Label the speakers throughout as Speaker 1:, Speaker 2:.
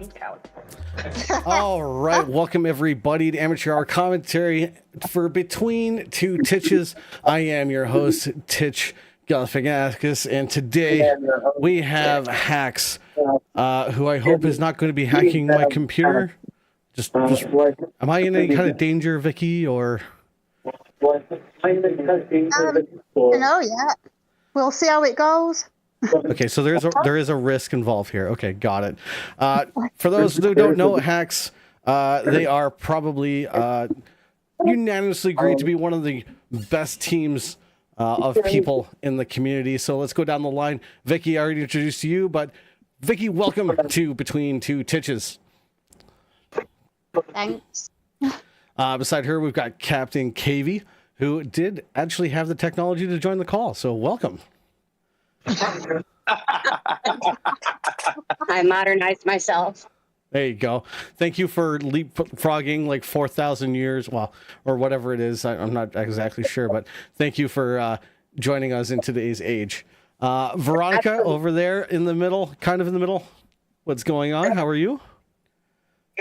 Speaker 1: count.
Speaker 2: All right, welcome everybody to Amateur Hour Commentary for Between Two Titches. I am your host, Titch Galifianakis, and today we have haxx, who I hope is not going to be hacking my computer. Just, am I in any kind of danger, Vicky, or?
Speaker 3: I don't know yet. We'll see how it goes.
Speaker 2: Okay, so there is a risk involved here. Okay, got it. For those who don't know, haxx, they are probably unanimously agreed to be one of the best teams of people in the community. So let's go down the line. Vicky, I already introduced you, but Vicky, welcome to Between Two Titches.
Speaker 3: Thanks.
Speaker 2: Beside her, we've got Captain Kavy, who did actually have the technology to join the call. So welcome.
Speaker 1: I modernized myself.
Speaker 2: There you go. Thank you for leapfrogging like 4,000 years, well, or whatever it is. I'm not exactly sure, but thank you for joining us in today's age. Veronica, over there in the middle, kind of in the middle. What's going on? How are you?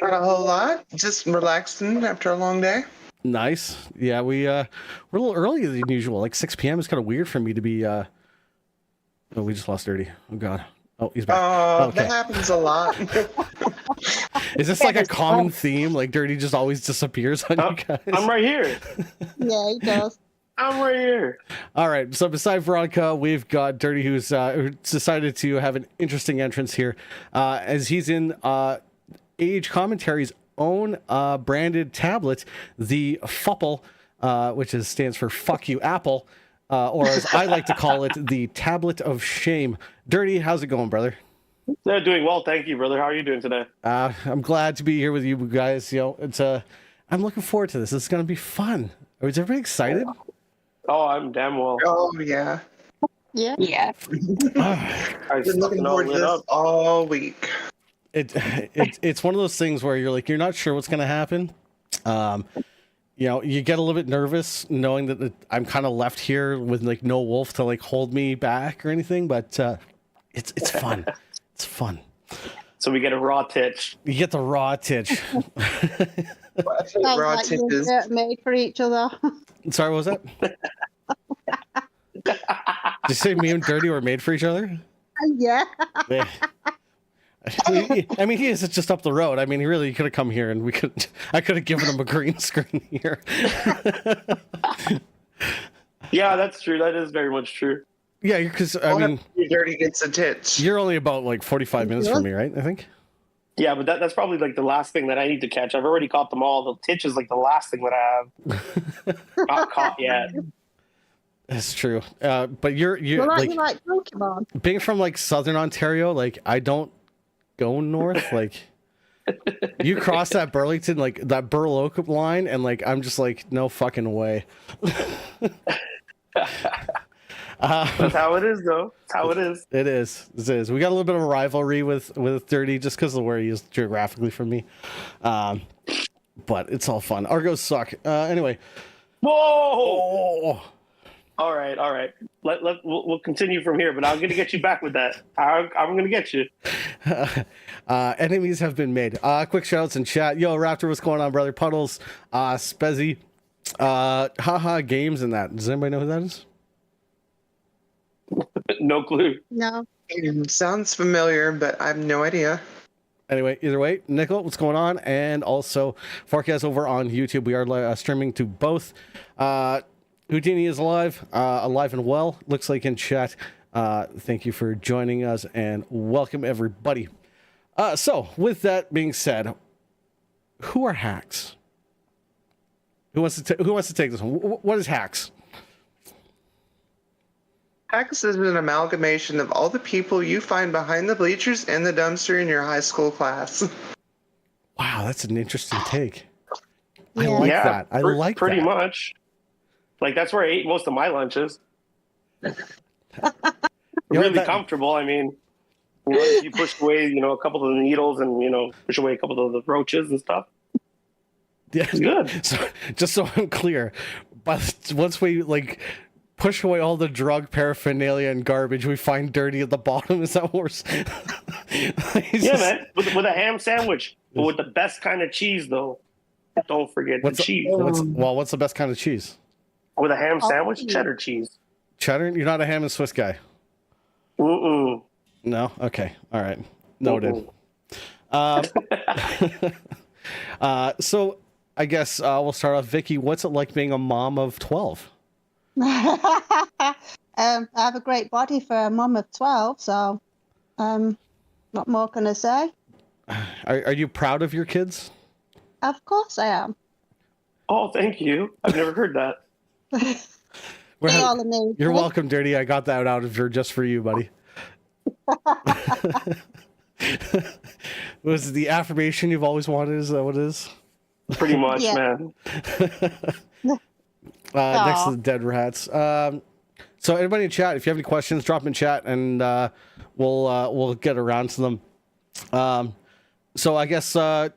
Speaker 4: Not a whole lot. Just relaxing after a long day.
Speaker 2: Nice. Yeah, we're a little earlier than usual. Like 6 p.m. is kind of weird for me to be. Oh, we just lost Dirty. Oh God. Oh, he's back.
Speaker 4: Okay. That happens a lot.
Speaker 2: Is this like a common theme? Like Dirty just always disappears on you guys?
Speaker 5: I'm right here.
Speaker 3: Yeah, he does.
Speaker 5: I'm right here.
Speaker 2: All right. So beside Veronica, we've got Dirty, who decided to have an interesting entrance here, as he's in Age Commentary's own branded tablet, the Fupple, which stands for "Fuck You Apple," or as I like to call it, the Tablet of Shame. Dirty, how's it going, brother?
Speaker 5: They're doing well, thank you, brother. How are you doing today?
Speaker 2: I'm glad to be here with you guys. You know, it's I'm looking forward to this. It's going to be fun. Is everybody excited?
Speaker 5: Oh, I'm damn well.
Speaker 4: Oh yeah.
Speaker 3: Yeah.
Speaker 1: Yeah.
Speaker 4: I've been looking forward to this all week.
Speaker 2: It's one of those things where you're not sure what's going to happen. You know, you get a little bit nervous knowing that I'm kind of left here with like no wolf to like hold me back or anything, but it's fun. It's fun.
Speaker 5: So we get a raw Titch.
Speaker 2: You get the raw Titch.
Speaker 4: Raw
Speaker 3: Like
Speaker 4: Titches.
Speaker 3: you're made for each other.
Speaker 2: Sorry, what was that? Did you say me and Dirty were made for each other?
Speaker 3: Yeah.
Speaker 2: Yeah. I mean, he is just up the road. I mean, he really could have come here, and I could have given him a green screen here.
Speaker 5: Yeah, that's true. That is very much true.
Speaker 2: Yeah, because I mean,
Speaker 4: Dirty gets a titch.
Speaker 2: you're only about like 45 minutes from me, right? I think.
Speaker 5: Yeah, but that's probably like the last thing that I need to catch. I've already caught them all. The Titch is like the last thing that I have not caught yet.
Speaker 2: That's true. But you're
Speaker 3: You
Speaker 2: like
Speaker 3: like Pokemon.
Speaker 2: being from like Southern Ontario. Like I don't go north. Like you cross that Burlington, like that Burloak line, and like I'm just like no fucking way.
Speaker 5: That's how it is, though. That's how it is.
Speaker 2: It is. It is. We got a little bit of a rivalry with Dirty just because of where he is geographically from me. But it's all fun. Argos suck. Anyway.
Speaker 5: Whoa!
Speaker 2: Oh.
Speaker 5: All right. We'll continue from here, but I'm gonna get you back with that. I'm gonna get you.
Speaker 2: Enemies have been made. Quick shoutouts in chat. Yo, Raptor, what's going on, brother? Puddles, Spezzy, haha games and that. Does anybody know who that is?
Speaker 5: No clue.
Speaker 3: No.
Speaker 4: Sounds familiar, but I have no idea.
Speaker 2: Anyway, either way, Nickel, what's going on? And also, Forecast over on YouTube. We are streaming to both. Houdini is alive and well. Looks like in chat. Thank you for joining us and welcome everybody. So, with that being said, who are haxx? Who wants to take this one? What is haxx?
Speaker 4: Haxx is an amalgamation of all the people you find behind the bleachers and the dumpster in your high school class.
Speaker 2: Wow, that's an interesting take. I
Speaker 3: Yeah.
Speaker 2: like
Speaker 5: Yeah,
Speaker 2: that. I like
Speaker 5: pretty
Speaker 2: that.
Speaker 5: much. Like that's where I ate most of my lunches. Really comfortable. I mean, you know, if you push away, you know, a couple of the needles and push away a couple of the roaches and stuff.
Speaker 2: Yeah,
Speaker 5: It's good.
Speaker 2: So, just so I'm clear, but once we like push away all the drug paraphernalia and garbage, we find Dirty at the bottom. Is that what we're saying?
Speaker 5: Yeah, man, with a ham sandwich, but with the best kind of cheese, though. Don't forget the cheese.
Speaker 2: What's the best kind of cheese?
Speaker 5: With a ham sandwich, cheddar cheese.
Speaker 2: Cheddar? You're not a ham and Swiss guy?
Speaker 5: Mm-mm.
Speaker 2: No? Okay. All right. Noted. So I guess we'll start off. Vicky, what's it like being a mom of 12?
Speaker 3: I have a great body for a mum of 12, so what more can I say?
Speaker 2: Are you proud of your kids?
Speaker 3: Of course I am.
Speaker 5: Oh, thank you. I've never heard that.
Speaker 3: They all amazing.
Speaker 2: You're welcome, Dirty. I got that out of her just for you, buddy. Was it the affirmation you've always wanted? Is that what it is?
Speaker 5: Pretty much, man.
Speaker 2: Next to the dead rats. So everybody in chat, if you have any questions, drop in chat, and we'll get around to them. So I guess, I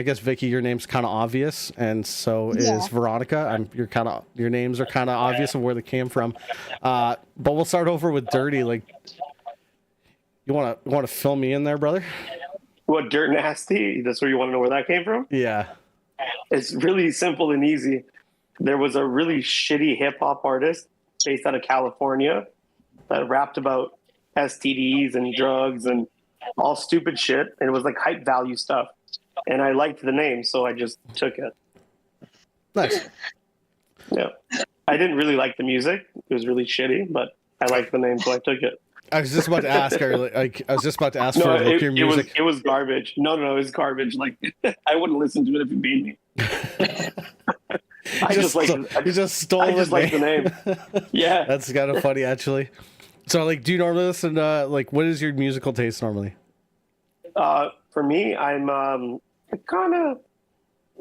Speaker 2: guess Vicky, your name's kind of obvious, and so is Veronica. Your names are kind of obvious of where they came from. But we'll start over with Dirty. Like, you want to fill me in there, brother?
Speaker 5: What, Dirt Nasty? That's where you want to know where that came from?
Speaker 2: Yeah.
Speaker 5: It's really simple and easy. There was a really shitty hip hop artist based out of California that rapped about STDs and drugs and all stupid shit. And it was like hype value stuff. And I liked the name, so I just took it.
Speaker 2: Nice.
Speaker 5: Yeah. I didn't really like the music. It was really shitty, but I liked the name, so I took it.
Speaker 2: I was just about to ask. For your music.
Speaker 5: It was garbage. No, it was garbage. Like, I wouldn't listen to it if you beat me. I just like the name. Yeah,
Speaker 2: that's kind of funny, actually. So, like, do you normally listen to what is your musical taste normally?
Speaker 5: For me, I'm kind of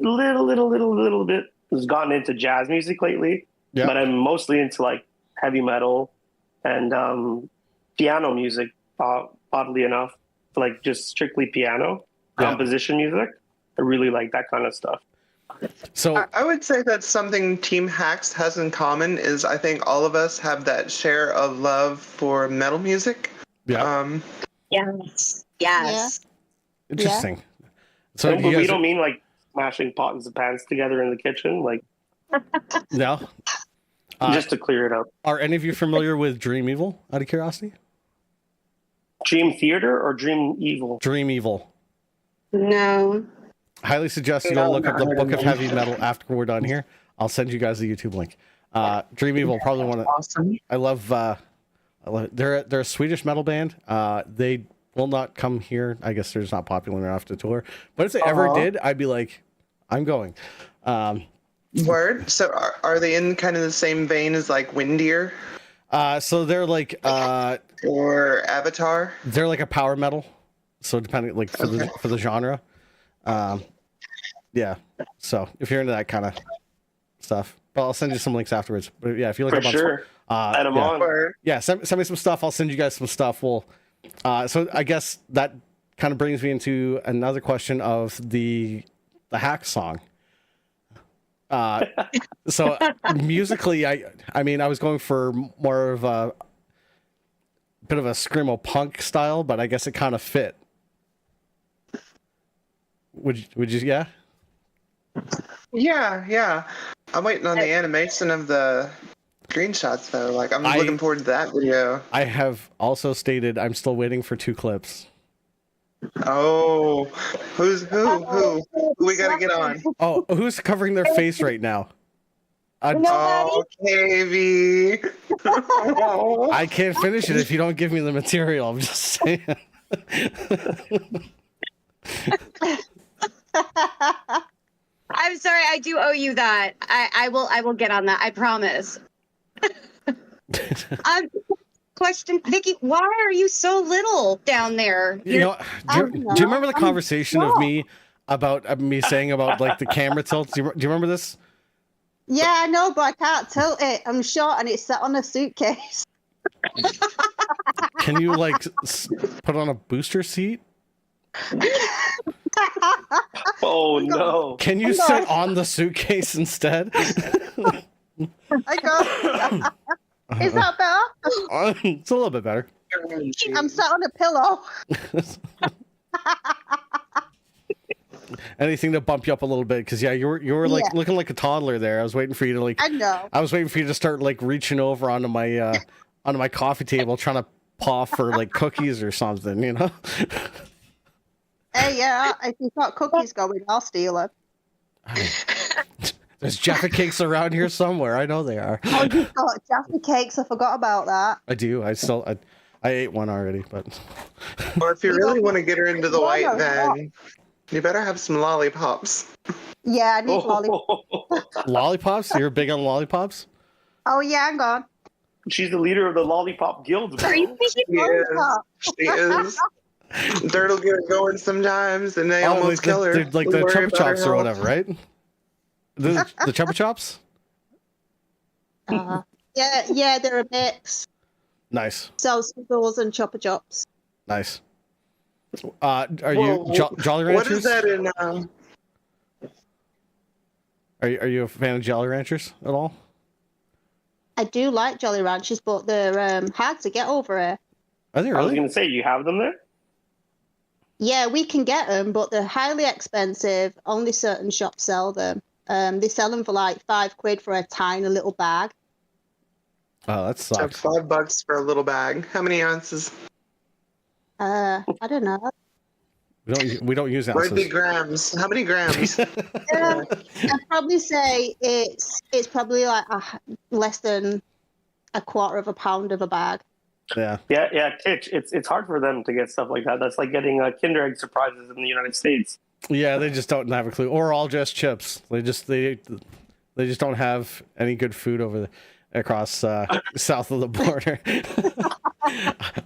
Speaker 5: little bit has gotten into jazz music lately. Yeah. But I'm mostly into like heavy metal and piano music. Oddly enough, like just strictly piano composition music. I really like that kind of stuff.
Speaker 4: So I would say that's something Team haxx has in common is I think all of us have that share of love for metal music.
Speaker 2: Yeah.
Speaker 1: Yes.
Speaker 3: Yeah.
Speaker 2: Interesting.
Speaker 3: Yeah.
Speaker 2: So
Speaker 5: we don't mean like smashing pots and pans together in the kitchen, like.
Speaker 2: No.
Speaker 5: Just to clear it up.
Speaker 2: Are any of you familiar with Dream Evil? Out of curiosity.
Speaker 5: Dream Theater or Dream Evil?
Speaker 2: Dream Evil.
Speaker 1: No.
Speaker 2: Highly suggest you go look up the Book of Heavy Metal after we're done here. I'll send you guys the YouTube link. Dream Evil, probably one of.
Speaker 4: Awesome.
Speaker 2: I love. They're a Swedish metal band. They will not come here. I guess they're just not popular enough to tour. But if they ever did, I'd be like, I'm going.
Speaker 4: Word. So are they in kind of the same vein as like Windeer?
Speaker 2: So they're like
Speaker 4: or Avatar.
Speaker 2: They're like a power metal. So depending like for the genre. Yeah. So if you're into that kind of stuff, but I'll send you some links afterwards. But yeah, if you look up
Speaker 5: add them on.
Speaker 2: Yeah, send me some stuff. I'll send you guys some stuff. So I guess that kind of brings me into another question of the haxx song. So musically, I mean, I was going for more of a bit of a screamo punk style, but I guess it kind of fit. Would you? Yeah.
Speaker 4: Yeah. I'm waiting on the animation of the screenshots though. Like I'm looking forward to that video.
Speaker 2: I have also stated I'm still waiting for 2 clips.
Speaker 4: Oh, who we gotta get on?
Speaker 2: Oh, who's covering their face right now?
Speaker 4: Oh, KV.
Speaker 2: I can't finish it if you don't give me the material. I'm just saying.
Speaker 1: I'm sorry, I do owe you that. I will get on that. I promise. Question, Vicky, why are you so little down there?
Speaker 2: Do you remember the conversation of me about me saying about like the camera tilt? Do you remember this?
Speaker 3: Yeah, I know, but I can't tilt it. I'm short and it's set on a suitcase.
Speaker 2: Can you like put on a booster seat?
Speaker 5: Oh no!
Speaker 2: Can you sit on the suitcase instead?
Speaker 3: I got. Is that better?
Speaker 2: It's a little bit better.
Speaker 3: I'm sat on a pillow.
Speaker 2: Anything to bump you up a little bit, because you were like looking like a toddler there. I was waiting for you to like.
Speaker 3: I know.
Speaker 2: I was waiting for you to start like reaching over onto my coffee table, trying to paw for like cookies or something, you know.
Speaker 3: Hey, yeah, if you've got cookies going, I'll steal them.
Speaker 2: There's Jaffa cakes around here somewhere. I know they are.
Speaker 3: Oh, you've got Jaffa cakes. I forgot about that.
Speaker 2: I do. I ate one already, but.
Speaker 4: Or if you really want to get her into the white van, you better have some lollipops.
Speaker 3: Yeah, I need lollipops.
Speaker 2: Lollipops? You're big on lollipops?
Speaker 3: Oh, yeah, I'm gone.
Speaker 5: She's the leader of the Lollipop Guild, bro.
Speaker 4: She is. Dirt'll get her going sometimes, and they almost kill her.
Speaker 2: Like the Chupa Chops or whatever, right? The Chupa Chops?
Speaker 3: Yeah, they're a mix.
Speaker 2: Nice.
Speaker 3: So Skittles and Chupa Chops.
Speaker 2: Nice. Are you Jolly Ranchers?
Speaker 4: What is that in?
Speaker 2: Are you a fan of Jolly Ranchers at all?
Speaker 3: I do like Jolly Ranchers, but they're hard to get over here.
Speaker 2: Are they really?
Speaker 5: I was going to say, you have them there?
Speaker 3: Yeah, we can get them, but they're highly expensive. Only certain shops sell them. They sell them for like £5 for a tiny little bag.
Speaker 2: Oh, that sucks.
Speaker 4: So $5 for a little bag. How many ounces?
Speaker 3: I don't know.
Speaker 2: We don't use ounces.
Speaker 4: Would be grams. How many grams?
Speaker 3: I'd probably say it's probably like less than a quarter of a pound of a bag.
Speaker 2: Yeah.
Speaker 5: Titch, it's hard for them to get stuff like that. That's like getting Kinder Egg surprises in the United States.
Speaker 2: Yeah, they just don't have a clue, or all just chips. They just don't have any good food over across south of the border.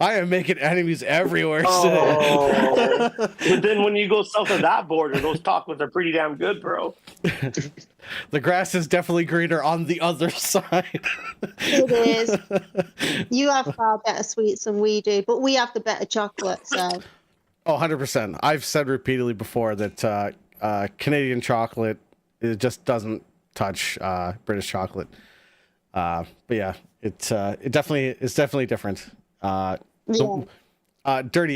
Speaker 2: I am making enemies everywhere today.
Speaker 5: But then when you go south of that border, those chocolates are pretty damn good, bro.
Speaker 2: The grass is definitely greener on the other side.
Speaker 3: It is. You have far better sweets than we do, but we have the better chocolate, so.
Speaker 2: Oh, 100%. I've said repeatedly before that Canadian chocolate, it just doesn't touch British chocolate. But yeah, it's definitely different. Dirty,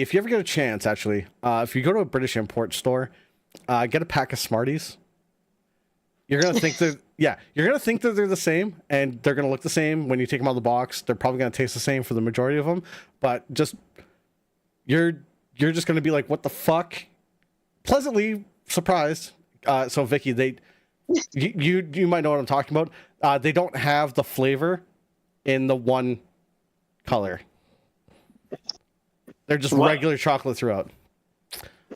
Speaker 2: if you ever get a chance, actually, if you go to a British import store, get a pack of Smarties. You're gonna think that they're the same, and they're gonna look the same when you take them out of the box. They're probably gonna taste the same for the majority of them, but just you're just gonna be like, what the fuck? Pleasantly surprised. So Vicky, you might know what I'm talking about. They don't have the flavor in the one color. They're just regular chocolate throughout.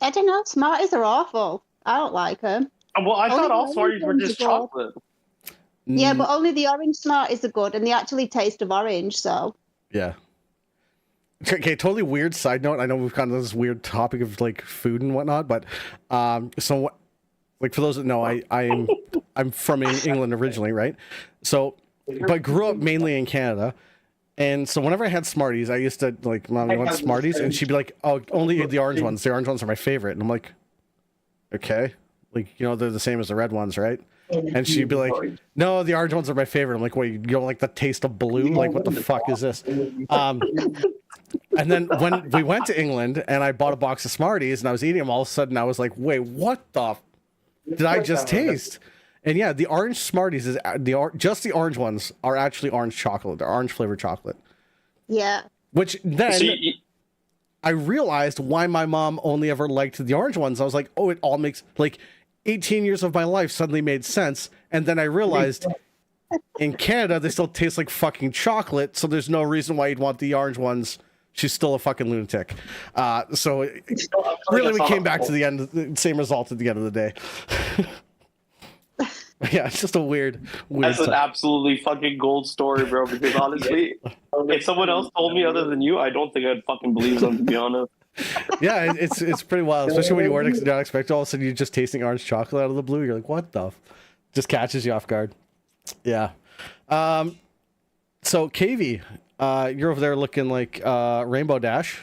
Speaker 3: I don't know. Smarties are awful. I don't like them.
Speaker 5: Well, I thought all Smarties were just chocolate.
Speaker 3: Yeah, but only the orange Smarties are good, and they actually taste of orange, so.
Speaker 2: Yeah. Okay, totally weird side note. I know we've gotten this weird topic of like food and whatnot, but so like for those that know, I'm from England originally, right? So, but grew up mainly in Canada. And so whenever I had Smarties, I used to like, Mom, you want Smarties? And she'd be like, oh, only the orange ones. The orange ones are my favorite. And I'm like, okay. Like, you know, they're the same as the red ones, right? And she'd be like, no, the orange ones are my favorite. I'm like, wait, you don't like the taste of blue? Like, what the fuck is this? And then when we went to England and I bought a box of Smarties and I was eating them, all of a sudden I was like, wait, what the did I just taste? And yeah, the orange Smarties is just the orange ones are actually orange chocolate. They're orange flavored chocolate.
Speaker 3: Yeah.
Speaker 2: Which then I realized why my mom only ever liked the orange ones. I was like, oh, it all makes like 18 years of my life suddenly made sense. And then I realized in Canada, they still taste like fucking chocolate. So there's no reason why you'd want the orange ones. She's still a fucking lunatic. So really, we came back to the end, the same result at the end of the day. Yeah, it's just a weird
Speaker 5: That's an absolutely fucking gold story, bro. Because honestly, if someone else told me other than you, I don't think I'd fucking believe them, to be honest.
Speaker 2: Yeah, it's pretty wild, especially when you weren't not expecting. All of a sudden, you're just tasting orange chocolate out of the blue. You're like, what the? Just catches you off guard. Yeah. So KV, you're over there looking like Rainbow Dash.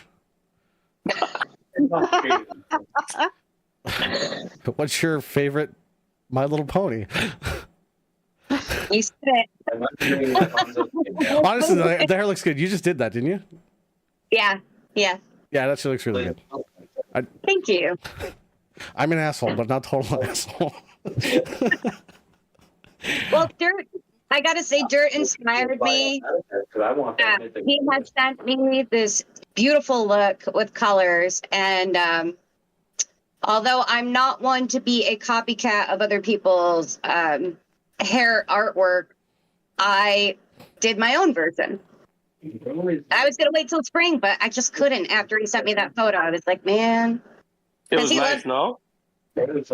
Speaker 2: What's your favorite My Little Pony?
Speaker 1: You said it.
Speaker 2: Honestly, the hair looks good. You just did that, didn't you?
Speaker 1: Yeah. Yeah.
Speaker 2: Yeah, that shit looks really good.
Speaker 1: Thank you.
Speaker 2: I'm an asshole, but not total asshole.
Speaker 1: Well, Dirt, I gotta say, Dirt inspired me. He has sent me this beautiful look with colors, and although I'm not one to be a copycat of other people's hair artwork, I did my own version. I was gonna wait till spring, but I just couldn't after he sent me that photo. I was like, man.
Speaker 5: It was nice, no?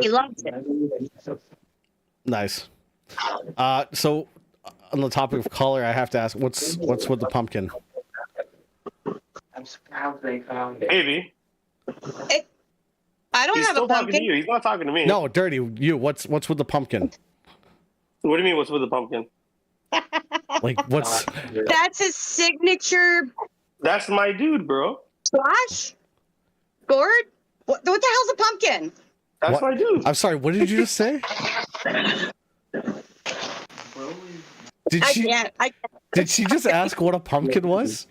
Speaker 1: He loves it.
Speaker 2: Nice. So on the topic of color, I have to ask, what's with the pumpkin?
Speaker 5: Maybe.
Speaker 1: I don't
Speaker 5: He's
Speaker 1: have
Speaker 5: still
Speaker 1: a
Speaker 5: talking to
Speaker 1: pumpkin.
Speaker 5: you. He's not talking to me.
Speaker 2: No, Dirty, you. What's with the pumpkin?
Speaker 5: What do you mean? What's with the pumpkin?
Speaker 2: Like, what's?
Speaker 1: That's his signature
Speaker 5: That's my dude, bro.
Speaker 1: squash. Gord, what the hell's a pumpkin?
Speaker 5: That's
Speaker 2: What?
Speaker 5: my dude.
Speaker 2: I'm sorry. What did you just say? Did
Speaker 1: I
Speaker 2: she?
Speaker 1: can't.
Speaker 2: Did she just ask what a pumpkin was?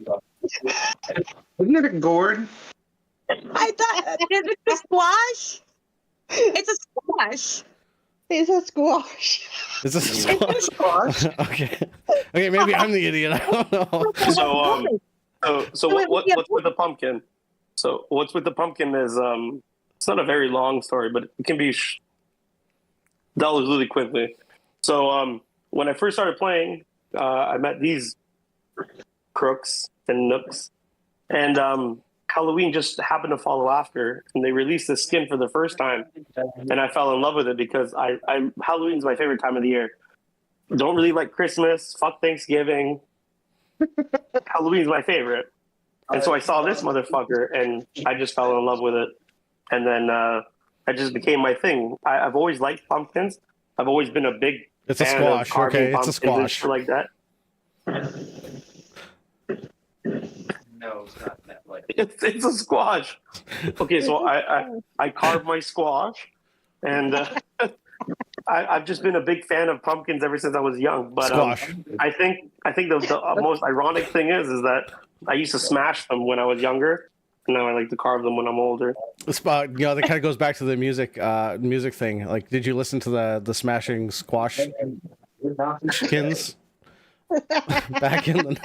Speaker 4: Isn't it a gourd?
Speaker 1: I thought it's a squash. It's a squash.
Speaker 3: It's a squash.
Speaker 2: Is this a squash? Okay. Okay, maybe I'm the idiot. I don't know.
Speaker 5: So what's with the pumpkin? So what's with the pumpkin is it's not a very long story, but it can be dealt with really quickly. So when I first started playing, I met these crooks and nooks, and Halloween just happened to follow after, and they released the skin for the first time, and I fell in love with it because Halloween's my favorite time of the year. Don't really like Christmas. Fuck Thanksgiving. Halloween's my favorite. And so I saw this motherfucker, and I just fell in love with it. And then it just became my thing. I've always liked pumpkins. I've always been a big
Speaker 2: It's a
Speaker 5: fan
Speaker 2: squash.
Speaker 5: of carving
Speaker 2: Okay, it's a
Speaker 5: pumpkins and
Speaker 2: squash.
Speaker 5: shit like that.
Speaker 6: No, it's not that like.
Speaker 5: It's a squash. Okay, so I carved my squash, and I've just been a big fan of pumpkins ever since I was young. But
Speaker 2: Squash.
Speaker 5: I think the most ironic thing is that I used to smash them when I was younger, and now I like to carve them when I'm older.
Speaker 2: That kind of goes back to the music thing. Like, did you listen to the Smashing Squash skins back in the?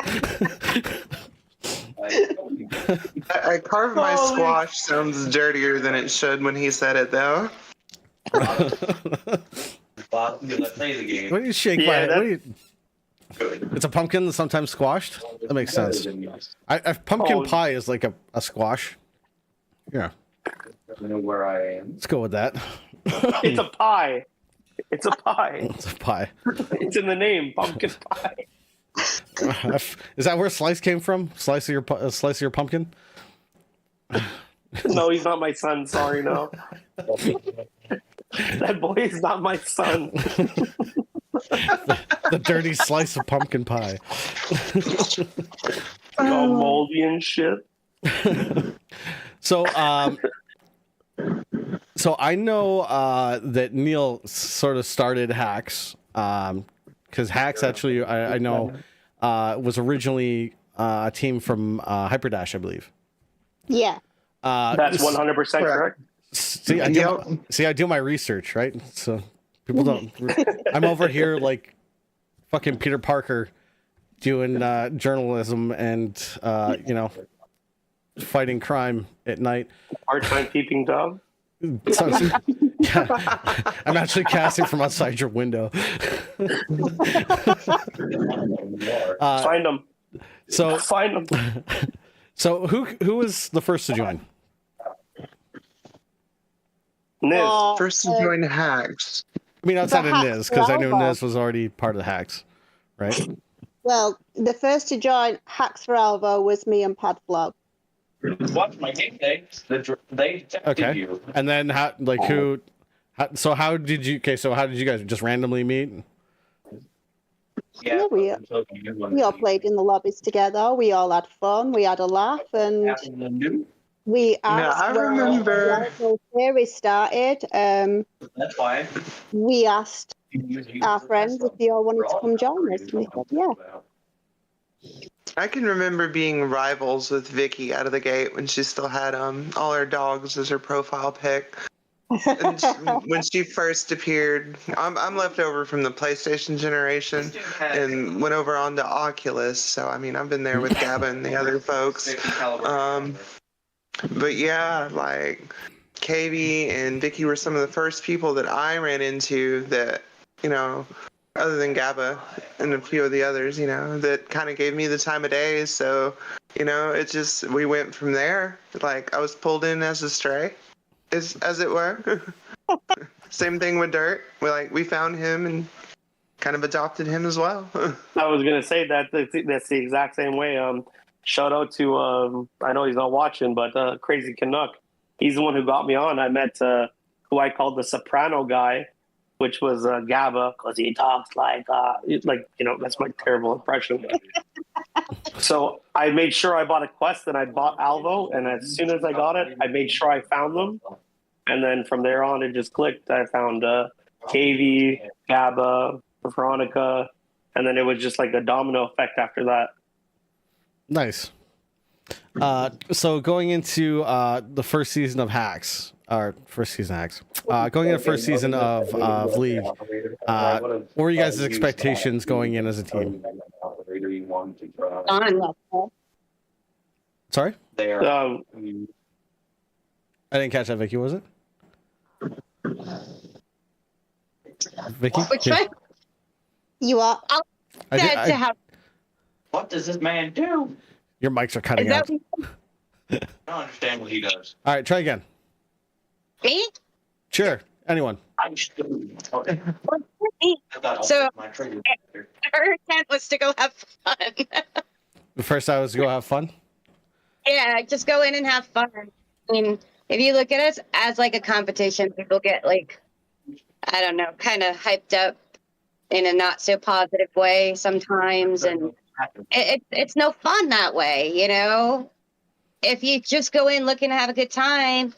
Speaker 4: I carved my squash sounds dirtier than it should when he said it, though.
Speaker 2: What do you shake by? What do you? It's a pumpkin that's sometimes squashed. That makes sense. Pumpkin pie is like a squash. Yeah.
Speaker 6: I know where I am.
Speaker 2: Let's go with that.
Speaker 5: It's a pie. It's a pie.
Speaker 2: It's a pie.
Speaker 5: It's in the name, pumpkin pie.
Speaker 2: Is that where Slice came from? Slice of your pumpkin?
Speaker 5: No, he's not my son. Sorry, no. That boy is not my son.
Speaker 2: The dirty slice of pumpkin pie.
Speaker 5: All moldy and shit.
Speaker 2: So I know that Neil sort of started haxx, because haxx actually I know was originally a team from Hyperdash, I believe.
Speaker 3: Yeah.
Speaker 5: That's 100% correct.
Speaker 2: See, I do my research, right? So people don't. I'm over here like fucking Peter Parker doing journalism and fighting crime at night.
Speaker 5: Part-time peeping dog.
Speaker 2: So, yeah, I'm actually casting from outside your window.
Speaker 5: Find them.
Speaker 2: So
Speaker 5: Find them.
Speaker 2: So who was the first to join?
Speaker 5: Niz.
Speaker 4: First to join haxx.
Speaker 2: I mean, outside of
Speaker 3: haxx
Speaker 2: Niz, because I knew
Speaker 3: Alvo.
Speaker 2: Niz was already part of the haxx, right?
Speaker 3: Well, the first to join haxx for Alvo was me and Padflow.
Speaker 6: Watch my game day. They detected
Speaker 2: Okay.
Speaker 6: you.
Speaker 2: And then how did you guys just randomly meet?
Speaker 3: Yeah, we all played in the lobbies together. We all had fun. We had a laugh, and we asked
Speaker 4: I remember.
Speaker 3: when the series started.
Speaker 6: That's why.
Speaker 3: We asked our friends if they all wanted to come join us, and we said, yeah.
Speaker 4: I can remember being rivals with Vicky out of the gate when she still had all her dogs as her profile pic. And when she first appeared, I'm left over from the PlayStation generation and went over onto Oculus. So I mean, I've been there with Gabba and the other folks. But yeah, like KB and Vicky were some of the first people that I ran into that, other than Gabba and a few of the others, that kind of gave me the time of day. So, we went from there. Like I was pulled in as a stray, as it were. Same thing with Dirt. We found him and kind of adopted him as well.
Speaker 5: I was gonna say that's the exact same way. Shout out to I know he's not watching, but Crazy Canuck. He's the one who got me on. I met who I called the Soprano guy, which was Gabba, because he talks like that's my terrible impression. So I made sure I bought a Quest and I bought Alvo, and as soon as I got it, I made sure I found them, and then from there on it just clicked. I found KV, Gabba, Veronica, and then it was just like a domino effect after that.
Speaker 2: Nice. So going into the first season of haxx, or first season haxx, going into the first season of League, what were you guys' expectations going in as a team? Sorry?
Speaker 5: Um,
Speaker 2: I didn't catch that, Vicky, was it? Vicky?
Speaker 1: Which one?
Speaker 3: You are.
Speaker 6: What does this man do?
Speaker 2: Your mics are cutting
Speaker 1: Is
Speaker 2: out.
Speaker 6: I don't understand what he does.
Speaker 2: All right, try again.
Speaker 1: Me?
Speaker 2: Sure. Anyone.
Speaker 6: I'm stupid. Okay.
Speaker 1: So
Speaker 6: my trigger.
Speaker 1: her intent was to go have fun.
Speaker 2: The first I was to go have fun.
Speaker 1: Yeah, just go in and have fun. I mean, if you look at us as like a competition, people get I don't know, kind of hyped up in a not so positive way sometimes, and it's no fun that way, If you just go in looking to have a good time,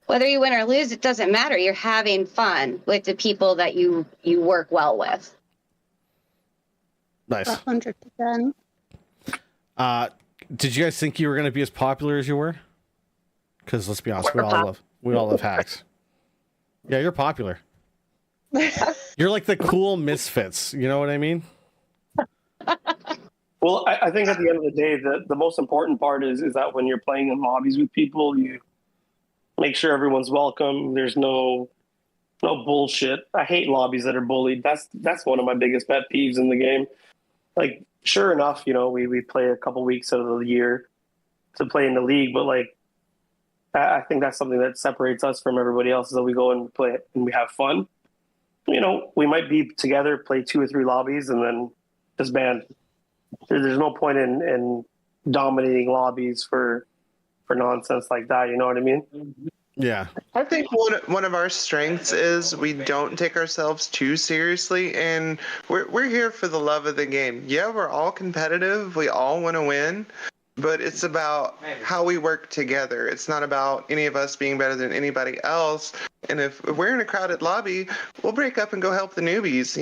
Speaker 1: whether you win or lose, it doesn't matter. You're having fun with the people that you work well with.
Speaker 2: Nice.
Speaker 3: 100%.
Speaker 2: Did you guys think you were going to be as popular as you were? Because let's be honest, we all love haxx. Yeah, you're popular. You're like the cool misfits. You know what I mean?
Speaker 5: Well, I think at the end of the day, the most important part is that when you're playing in lobbies with people, you make sure everyone's welcome. There's no bullshit. I hate lobbies that are bullied. That's one of my biggest pet peeves in the game. Like, sure enough, we play a couple weeks out of the year to play in the league, but I think that's something that separates us from everybody else is that we go and play and we have fun. We might be together, play 2 or 3 lobbies, and then disband. There's no point in dominating lobbies for nonsense like that. You know what I mean?
Speaker 2: Yeah.
Speaker 4: I think one of our strengths is we don't take ourselves too seriously, and we're here for the love of the game. Yeah, we're all competitive. We all want to win, but it's about how we work together. It's not about any of us being better than anybody else. And if we're in a crowded lobby, we'll break up and go help the newbies.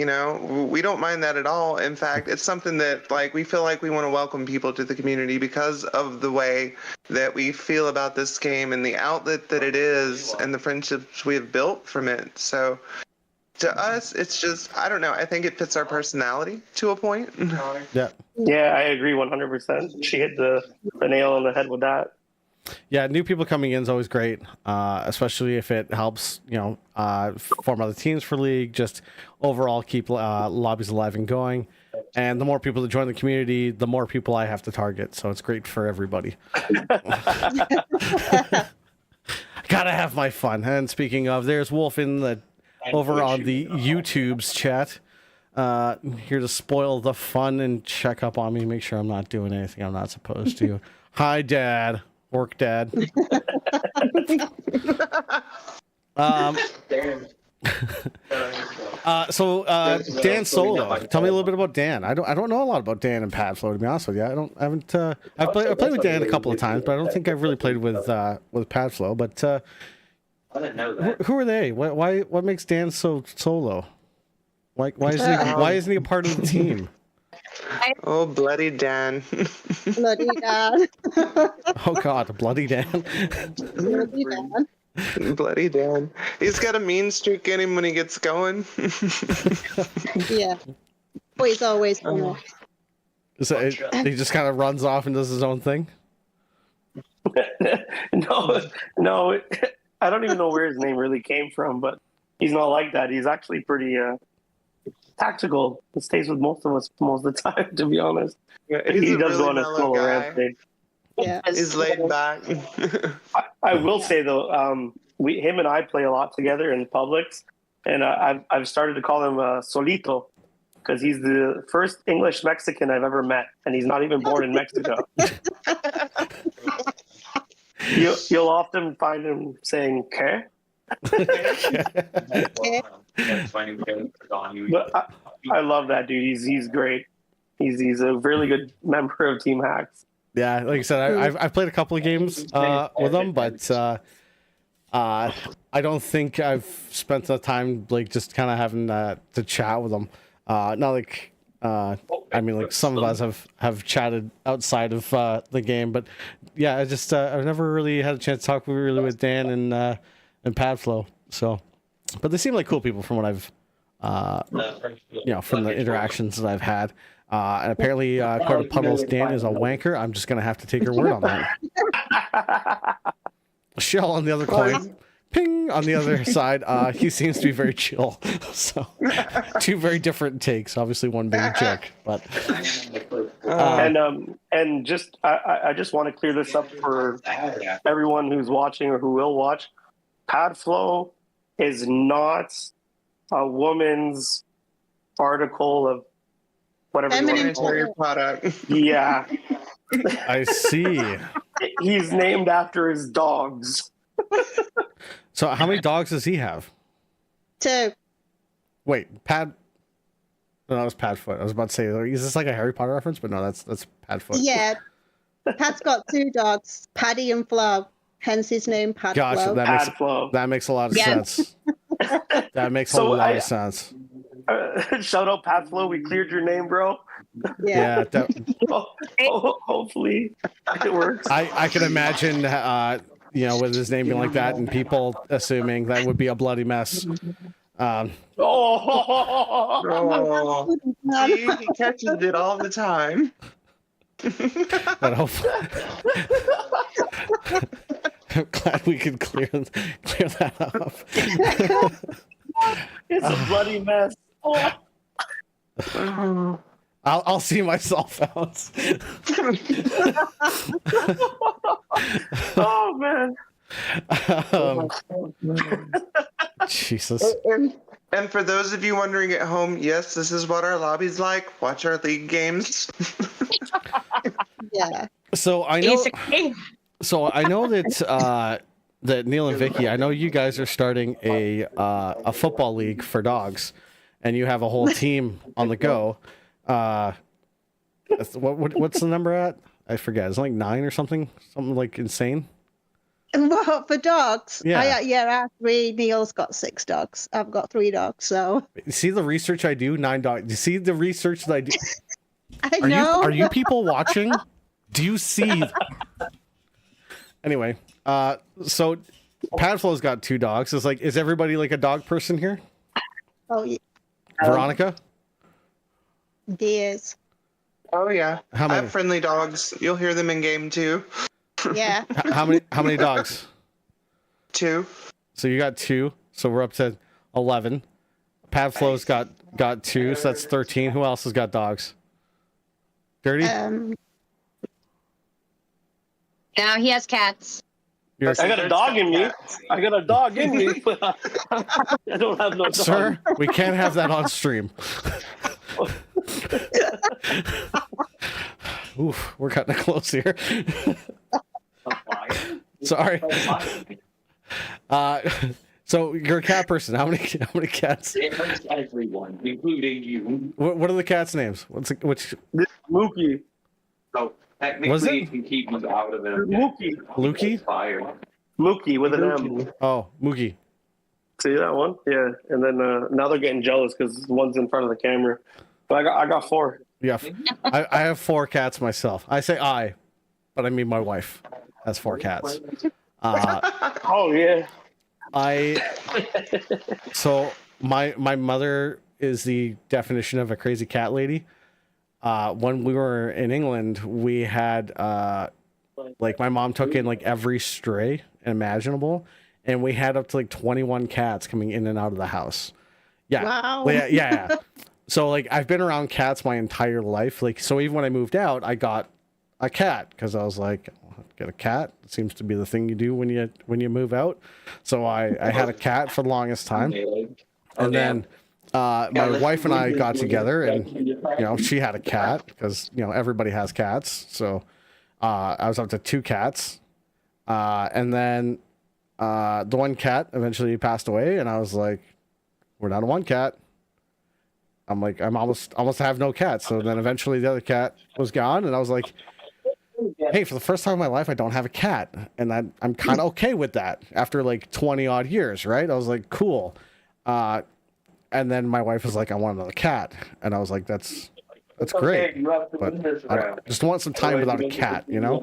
Speaker 4: We don't mind that at all. In fact, it's something that we feel like we want to welcome people to the community because of the way that we feel about this game and the outlet that it is and the friendships we have built from it. So to us, it's just, I don't know. I think it fits our personality to a point.
Speaker 2: Yeah.
Speaker 5: Yeah, I agree 100%. She hit the nail on the head with that.
Speaker 2: Yeah, new people coming in is always great, especially if it helps, form other teams for League, just overall keep lobbies alive and going. And the more people that join the community, the more people I have to target. So it's great for everybody. Gotta have my fun. And speaking of, there's Wolf over on the YouTube's chat. Here to spoil the fun and check up on me, make sure I'm not doing anything I'm not supposed to. Hi, Dad. Work, Dad. So Dan Solo, tell me a little bit about Dan. I don't know a lot about Dan and Padflow, to be honest with you. I've played with Dan a couple of times, but I don't think I've really played with Padflow. But
Speaker 6: I didn't know that.
Speaker 2: who are they? What makes Dan so solo? Why isn't he a part of the team?
Speaker 4: Oh, bloody Dan.
Speaker 3: Bloody Dan.
Speaker 2: Oh God, bloody Dan.
Speaker 3: Bloody Dan.
Speaker 4: Bloody Dan. He's got a mean streak in him when he gets going.
Speaker 3: Yeah. But he's always funny.
Speaker 2: So he just kind of runs off and does his own thing.
Speaker 5: No, I don't even know where his name really came from, but he's not like that. He's actually pretty tactical. He stays with most of us most of the time, to be honest. He does go on a slow rampage.
Speaker 3: Yeah.
Speaker 4: He's laid back.
Speaker 5: I will say though, him and I play a lot together in Publix, and I've started to call him Solito because he's the first English Mexican I've ever met, and he's not even born in Mexico. You'll often find him saying "que," but I love that dude. He's great. He's a really good member of Team Haxx.
Speaker 2: Yeah, like I said, I've played a couple of games with him, but I don't think I've spent the time like just kind of having to chat with him. Not like I mean, like some of us have chatted outside of the game, but yeah, I've never really had a chance to talk really with Dan and Padflow. So, but they seem like cool people from what I've from the interactions that I've had. And apparently, according to Puddles, Dan is a wanker. I'm just gonna have to take your word on that. Shell on the other coin, ping on the other side. He seems to be very chill. So, two very different takes. Obviously, one being Jack, but
Speaker 5: and just I just want to clear this up for everyone who's watching or who will watch. Padflow is not a woman's article of whatever
Speaker 4: Sanitary product.
Speaker 5: Yeah.
Speaker 2: I see.
Speaker 5: He's named after his dogs.
Speaker 2: So, how many dogs does he have?
Speaker 3: 2.
Speaker 2: Wait, Pad. No, that was Padfoot. I was about to say, is this like a Harry Potter reference? But no, that's Padfoot.
Speaker 3: Yeah. Pad's got 2 dogs, Paddy and Flo. Hence his name, Padflow.
Speaker 2: Gotcha. That makes a lot of sense. That makes a lot of sense.
Speaker 5: Shout out Padflow. We cleared your name, bro.
Speaker 3: Yeah.
Speaker 5: Hopefully it works.
Speaker 2: I can imagine, with his name being like that, and people assuming that would be a bloody mess.
Speaker 4: Oh, he catches it all the time.
Speaker 2: But hopefully, I'm glad we could clear that up.
Speaker 5: It's a bloody mess.
Speaker 2: I'll see myself out.
Speaker 5: Oh man.
Speaker 2: Jesus.
Speaker 4: And for those of you wondering at home, yes, this is what our lobby's like. Watch our league games.
Speaker 3: Yeah.
Speaker 2: So I know that that Neil and Vicky, I know you guys are starting a football league for dogs, and you have a whole team on the go. What's the number at? I forget. It's like 9 or something like insane.
Speaker 3: What, for dogs?
Speaker 2: Yeah.
Speaker 3: I have 3. Neil's got 6 dogs. I've got 3 dogs, so.
Speaker 2: You see the research I do? 9 dogs. You see the research that I do?
Speaker 3: I know.
Speaker 2: Are you people watching? Do you see? Anyway, so Padflow's got 2 dogs. It's like, is everybody like a dog person here?
Speaker 3: Oh, yeah.
Speaker 2: Veronica?
Speaker 3: Deers.
Speaker 4: Oh yeah.
Speaker 2: How
Speaker 4: I
Speaker 2: many?
Speaker 4: have friendly dogs. You'll hear them in game too.
Speaker 3: Yeah.
Speaker 2: How many dogs?
Speaker 4: 2.
Speaker 2: So you got 2. So we're up to 11. Padflow's got 2, so that's 13. Who else has got dogs? Dirty?
Speaker 1: Now he has cats.
Speaker 5: I got a dog in me. I got a dog in me, but I don't have no dog.
Speaker 2: Sir, we can't have that on stream. Oof, we're cutting it close here. Sorry. So you're a cat person. How many cats?
Speaker 6: It hurts everyone, including you.
Speaker 2: What are the cats' names? Which?
Speaker 5: Mookie.
Speaker 6: So
Speaker 2: Was
Speaker 6: technically,
Speaker 2: it?
Speaker 6: you can keep me out of it.
Speaker 5: Mookie.
Speaker 2: Lukey?
Speaker 6: Fire.
Speaker 5: Mookie with an M.
Speaker 2: Oh, Moogie.
Speaker 5: See that one? Yeah. And then now they're getting jealous because one's in front of the camera. But I got 4.
Speaker 2: Yeah, I have 4 cats myself. I say I, but I mean my wife has 4 cats.
Speaker 5: Oh yeah.
Speaker 2: So my mother is the definition of a crazy cat lady. When we were in England, we had like my mom took in like every stray imaginable, and we had up to like 21 cats coming in and out of the house. Yeah.
Speaker 3: Wow.
Speaker 2: Yeah. So like I've been around cats my entire life. Like so even when I moved out, I got a cat because I was like, get a cat. It seems to be the thing you do when you move out. So I had a cat for the longest time. And then my wife and I got together, and you know, she had a cat because you know everybody has cats. So I was up to 2 cats. And then the one cat eventually passed away, and I was like, we're down to 1 cat. I'm like, I'm almost have no cats. So then eventually the other cat was gone, and I was like, hey, for the first time in my life, I don't have a cat. And I'm kind of okay with that after like 20 odd years, right? I was like, cool. And then my wife was like, I want another cat. And I was like, that's great. But I just want some time without a cat, you know?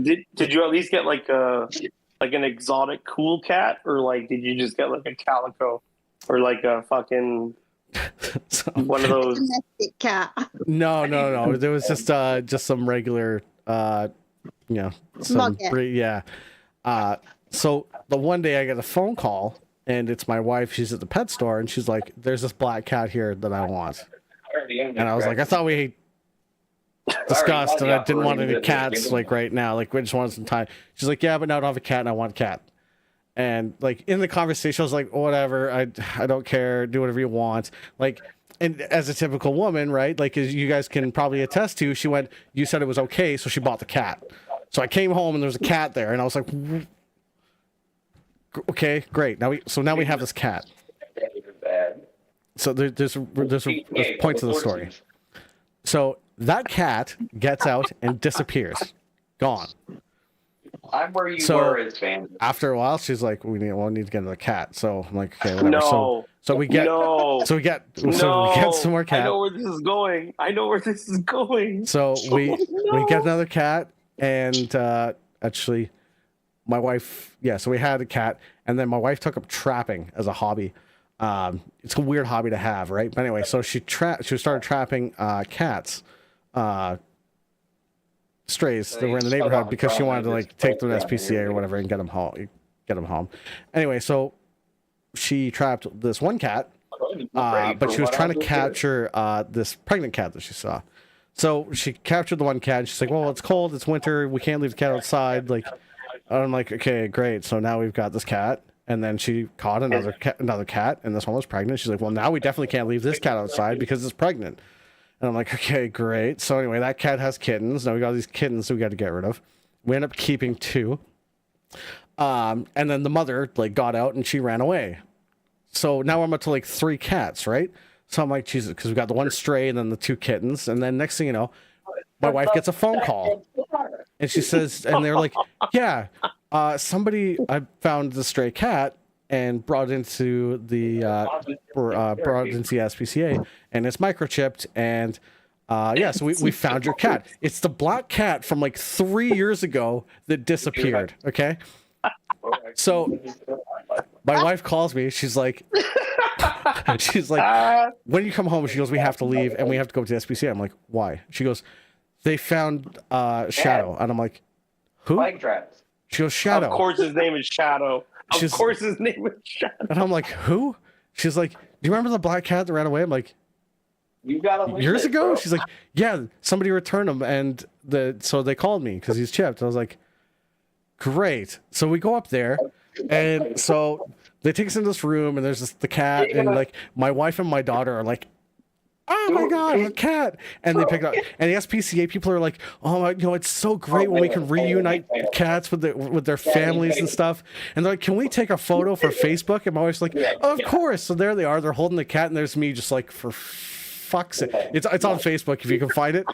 Speaker 5: Did you at least get like an exotic cool cat, or like did you just get like a calico, or like a fucking one of those
Speaker 3: Domestic cat.
Speaker 2: No. There was just some regular you know, some yeah. So the one day I get a phone call, and it's my wife. She's at the pet store, and she's like, there's this black cat here that I want. And I was like, I thought we discussed and I didn't want any cats like right now. Like we just wanted some time. She's like, yeah, but now I don't have a cat and I want a cat. And like in the conversation, I was like, whatever, I don't care, do whatever you want. Like, and as a typical woman, right? Like as you guys can probably attest to, she went, you said it was okay, so she bought the cat. So I came home and there was a cat there, and I was like, okay, great. Now we have this cat. So there's points of the story. So that cat gets out and disappears, gone.
Speaker 6: I'm where you
Speaker 2: So,
Speaker 6: were as fans.
Speaker 2: After a while, she's like, we need to get another cat. So I'm like, okay, whatever. So we get some more cat.
Speaker 5: I know where this is going.
Speaker 2: So we get another cat, and actually, my wife, so we had a cat, and then my wife took up trapping as a hobby. It's a weird hobby to have, right? But anyway, so she started trapping cats, strays that were in the neighborhood because she wanted to like take them to SPCA or whatever and get them home. Anyway, so she trapped this one cat, but she was trying to capture this pregnant cat that she saw. So she captured the one cat, and she's like, well, it's cold, it's winter, we can't leave the cat outside. Like, I'm like, okay, great. So now we've got this cat. And then she caught another cat, and this one was pregnant. She's like, well, now we definitely can't leave this cat outside because it's pregnant. And I'm like, okay, great. So anyway, that cat has kittens. Now we got these kittens that we got to get rid of. We end up keeping 2. And then the mother like got out and she ran away. So now I'm up to like 3 cats, right? So I'm like, Jesus, because we got the one stray and then the 2 kittens. And then next thing you know, my wife gets a phone call. And she says, and they're like, yeah, somebody I found the stray cat and brought into the SPCA, and it's microchipped, and so we found your cat. It's the black cat from like 3 years ago that disappeared. Okay, so my wife calls me. She's like, when you come home, she goes, we have to leave and we have to go to the SPCA. I'm like, why? She goes, they found Shadow, and I'm like, who? She goes, Shadow.
Speaker 5: Of course his name is Shadow. And
Speaker 2: I'm like, who? She's like, do you remember the black cat that ran away? I'm like,
Speaker 6: You got
Speaker 2: years ago? Bro. She's like, yeah, somebody returned him, and so they called me because he's chipped. I was like, great. So we go up there, and so they take us into this room, and there's the cat, and like my wife and my daughter are like, oh my god, a cat! And they pick it up, and the SPCA people are like, oh my, it's so great when we can reunite cats with their families and stuff. And they're like, can we take a photo for Facebook? And my wife's like, of course. So there they are, they're holding the cat, and there's me just like, for fuck's sake. It's on Facebook if you can find it.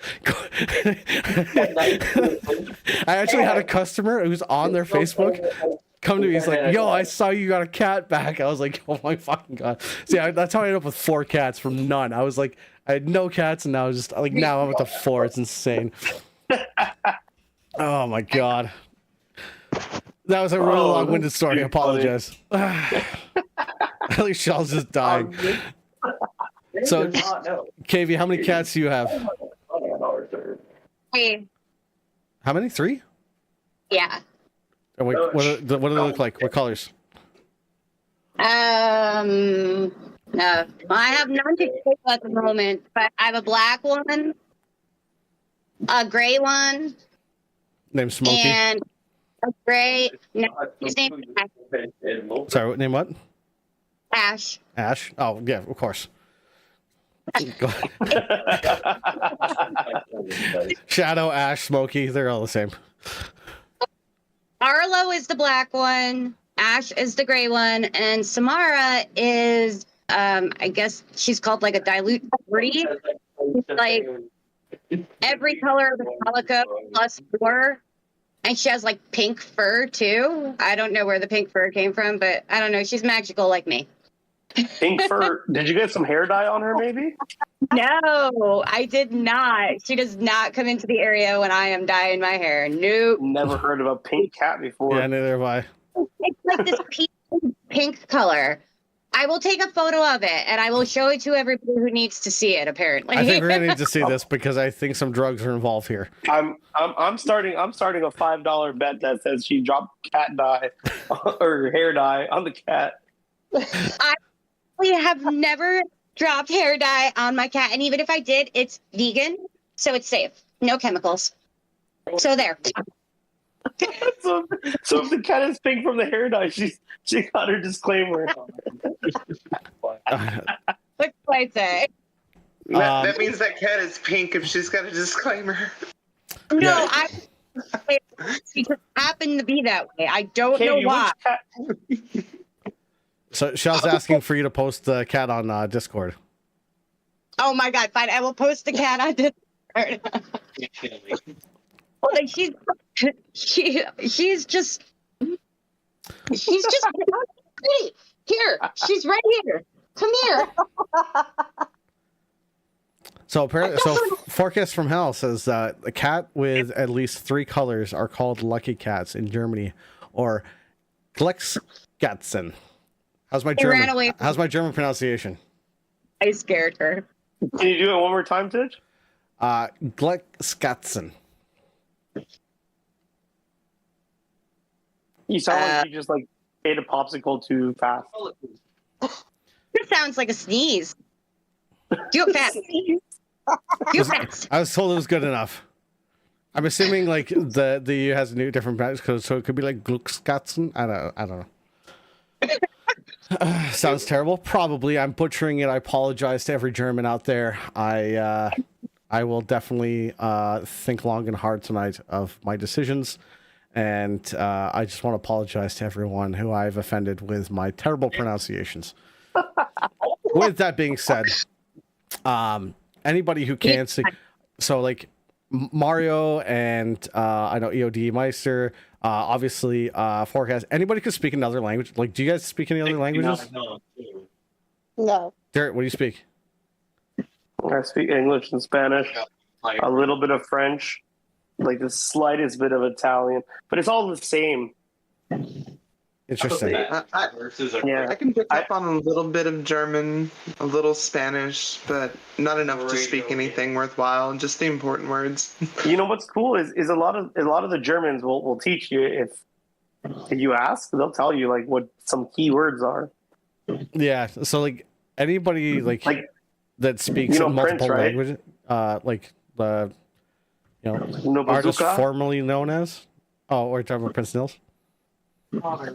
Speaker 2: I actually had a customer who's on their Facebook come to me. He's like, yo, I saw you got a cat back. I was like, oh my fucking god. See, that's how I ended up with 4 cats from none. I was like, I had no cats, and now just like now I'm at the 4. It's insane. Oh my god. That was a really long-winded story. I apologize. At least Shell's just dying. So, KV, how many cats do you have?
Speaker 1: 3.
Speaker 2: How many? 3?
Speaker 1: Yeah.
Speaker 2: Oh, wait, what do they look like? What colors?
Speaker 1: No, I have none to show at the moment, but I have a black one, a gray one,
Speaker 2: Name Smokey.
Speaker 1: and a gray. No, his name is Ash.
Speaker 2: Sorry, what name? What?
Speaker 1: Ash.
Speaker 2: Ash. Oh yeah, of course. Shadow, Ash, Smokey. They're all the same.
Speaker 1: Arlo is the black one. Ash is the gray one, and Samara is, I guess she's called like a dilute 40. Like every color of the calico plus 4. And she has like pink fur too. I don't know where the pink fur came from, but I don't know. She's magical like me.
Speaker 5: Pink fur. Did you get some hair dye on her, maybe?
Speaker 1: No, I did not. She does not come into the area when I am dyeing my hair. Nope.
Speaker 5: Never heard of a pink cat before.
Speaker 2: Yeah, neither have I.
Speaker 1: It's like this pink color. I will take a photo of it and I will show it to everybody who needs to see it. Apparently,
Speaker 2: I think we're gonna need to see this because I think some drugs are involved here.
Speaker 5: I'm starting a $5 bet that says she dropped cat dye or hair dye on the cat.
Speaker 1: We have never dropped hair dye on my cat, and even if I did, it's vegan, so it's safe. No chemicals. So there.
Speaker 5: so if the cat is pink from the hair dye, she got her disclaimer.
Speaker 1: What can I say?
Speaker 4: That means that cat is pink if she's got a disclaimer.
Speaker 1: No,
Speaker 2: Yeah.
Speaker 1: she just happened to be that way. I don't know why.
Speaker 2: So Shell's asking for you to post the cat on Discord.
Speaker 1: Oh my god, fine. I will post the cat on Discord. Well, like she's just pretty. Here, she's right here. Come here.
Speaker 2: So apparently, Forecast from Hell says that a cat with at least 3 colors are called lucky cats in Germany, or Glückskatzen. How's my
Speaker 1: ran
Speaker 2: German?
Speaker 1: away from-
Speaker 2: How's my German pronunciation?
Speaker 1: I scared her.
Speaker 5: Can you do it one more time, Titch?
Speaker 2: Glückskatzen.
Speaker 5: You sound like you just like ate a popsicle too fast.
Speaker 1: It sounds like a sneeze. Do it fast. Do it fast.
Speaker 2: I was told it was good enough. I'm assuming like the EU has a new different pronunciation, so it could be like Glückskatzen. I don't know. Sounds terrible. Probably. I'm butchering it. I apologize to every German out there. I will definitely think long and hard tonight of my decisions. And I just want to apologize to everyone who I've offended with my terrible pronunciations. With that being said, anybody who can see, so like Mario and I know EOD Meister, obviously Forecast. Anybody could speak another language. Like, do you guys speak any other languages?
Speaker 3: No.
Speaker 2: Derek, what do you speak?
Speaker 5: I speak English and Spanish, a little bit of French, like the slightest bit of Italian, but it's all the same.
Speaker 2: Interesting.
Speaker 5: Yeah.
Speaker 4: I can pick up on a little bit of German, a little Spanish, but not enough to speak anything worthwhile. Just the important words.
Speaker 5: You know what's cool is a lot of the Germans will teach you if you ask, they'll tell you like what some key words are.
Speaker 2: Yeah. So like anybody like that speaks
Speaker 5: you know,
Speaker 2: multiple
Speaker 5: Prince, right?
Speaker 2: languages, like the
Speaker 5: No
Speaker 2: artist
Speaker 5: bazooka?
Speaker 2: formerly known as. Oh, or talking about Prince Nils.
Speaker 4: Our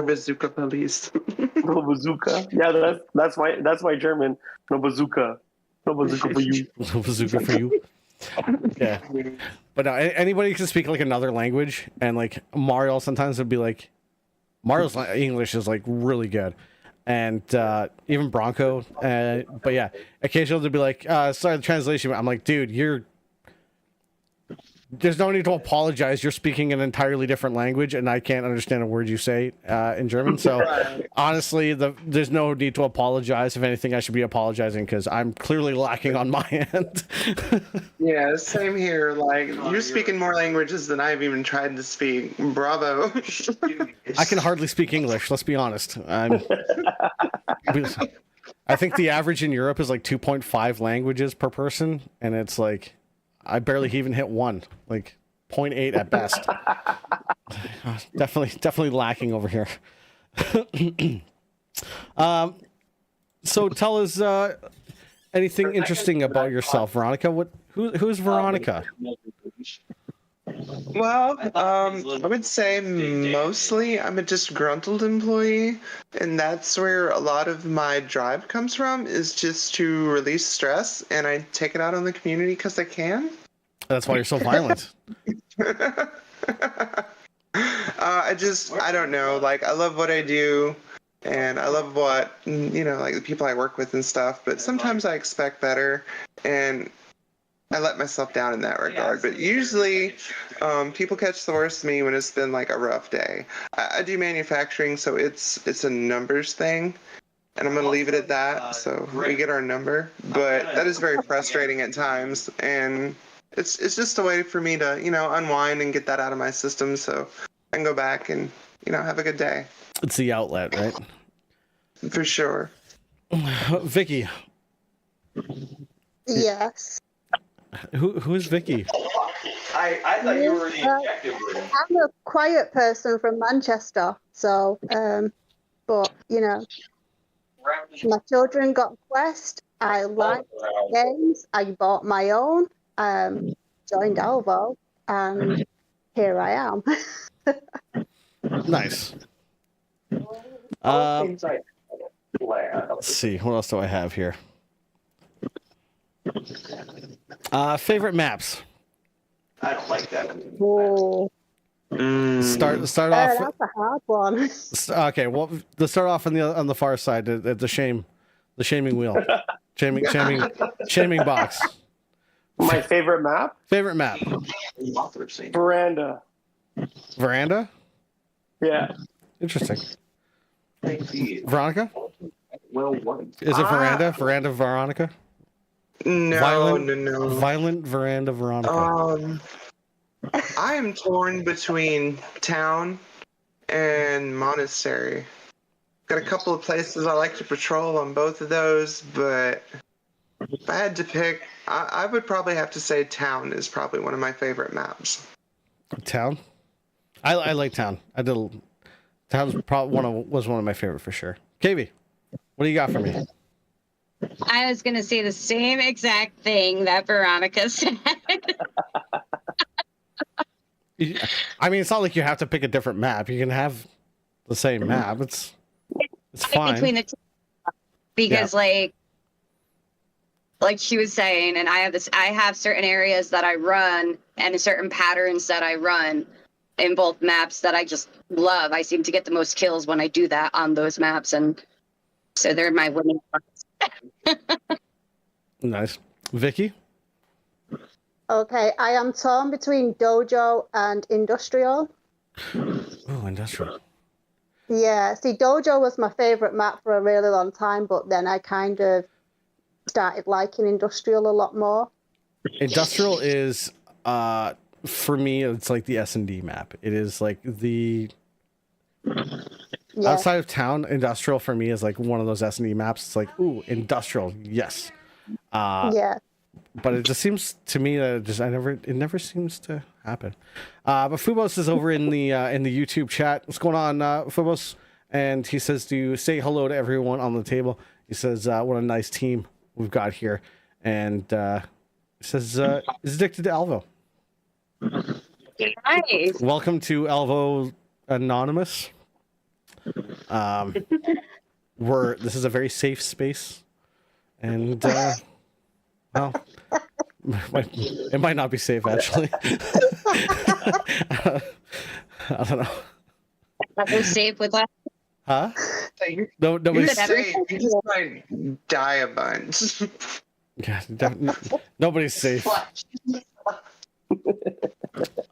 Speaker 4: bazooka police.
Speaker 5: No bazooka. Yeah, that's my German. No bazooka. No bazooka for you.
Speaker 2: No bazooka for you. Yeah. But no, anybody can speak like another language, and like Mario sometimes would be like, Mario's English is like really good, and even Bronco. But yeah, occasionally they'll be like, sorry, the translation. I'm like, dude, There's no need to apologize. You're speaking an entirely different language, and I can't understand a word you say in German. So, honestly, there's no need to apologize. If anything, I should be apologizing because I'm clearly lacking on my end.
Speaker 4: Yeah, same here. Like, you're speaking more languages than I've even tried to speak. Bravo.
Speaker 2: I can hardly speak English. Let's be honest. I think the average in Europe is like 2.5 languages per person, and it's like I barely even hit one, like 0.8 at best. definitely lacking over here. So tell us anything interesting about yourself, Veronica. Who's Veronica?
Speaker 4: Well, I would say mostly I'm a disgruntled employee, and that's where a lot of my drive comes from, is just to release stress, and I take it out on the community because I can.
Speaker 2: That's why you're so violent.
Speaker 4: I don't know, like, I love what I do, and I love what, like the people I work with and stuff, but sometimes I expect better, and I let myself down in that regard. But usually, people catch the worst of me when it's been like a rough day. I do manufacturing, so it's a numbers thing, and I'm gonna leave it at that. So we get our number, but that is very frustrating at times, and it's just a way for me to unwind and get that out of my system, so I can go back and have a good day.
Speaker 2: It's the outlet, right?
Speaker 4: For sure.
Speaker 2: Vicky.
Speaker 3: Yes.
Speaker 2: Who's Vicky?
Speaker 6: I thought you were the objective.
Speaker 3: I'm a quiet person from Manchester, so but my children got a Quest. I like games. I bought my own. Joined Alvo, and here I am.
Speaker 2: Nice. Let's see. What else do I have here? Favorite maps.
Speaker 6: I don't like that.
Speaker 3: Oh,
Speaker 2: Start off.
Speaker 3: that's a hard one.
Speaker 2: Okay, well, let's start off on the far side at the shaming wheel, shaming box.
Speaker 5: My favorite map?
Speaker 2: Favorite map.
Speaker 5: Veranda.
Speaker 2: Veranda.
Speaker 5: Yeah.
Speaker 2: Interesting. Veronica.
Speaker 6: Well, what?
Speaker 2: Is it veranda? Veranda Veronica.
Speaker 4: No.
Speaker 2: Violent veranda Veronica.
Speaker 4: I am torn between town and monastery. Got a couple of places I like to patrol on both of those, but if I had to pick, I would probably have to say town is probably one of my favorite maps.
Speaker 2: Town. I like town. Town's probably was one of my favorite for sure. KV, what do you got for me?
Speaker 1: I was going to say the same exact thing that Veronica said.
Speaker 2: I mean, it's not like you have to pick a different map. You can have the same map. It's fine.
Speaker 1: Between the two, because like she was saying, and I have certain areas that I run and certain patterns that I run in both maps that I just love. I seem to get the most kills when I do that on those maps, and so they're my winning parts.
Speaker 2: Nice. Vicky?
Speaker 3: Okay, I am torn between dojo and industrial.
Speaker 2: Oh, industrial.
Speaker 3: Yeah, see, dojo was my favorite map for a really long time, but then I kind of started liking industrial a lot more.
Speaker 2: Industrial is, for me, it's like the S&D map. It is like the...
Speaker 3: Yeah.
Speaker 2: Outside of town, industrial for me is like one of those S&D maps. It's like, ooh, industrial, yes.
Speaker 3: Yeah.
Speaker 2: But it just seems to me that it never seems to happen. But Fubos is over in the YouTube chat. What's going on, Fubos? And he says to say hello to everyone on the table. He says, what a nice team we've got here. And he says, is addicted to Alvo.
Speaker 1: Nice.
Speaker 2: Welcome to Alvo Anonymous. This is a very safe space. And well, it might not be safe actually. I don't know.
Speaker 1: Nothing safe with that.
Speaker 2: Huh?
Speaker 4: You're
Speaker 2: Nobody's
Speaker 4: safe. You just might die a bunch.
Speaker 2: Yeah, nobody's safe.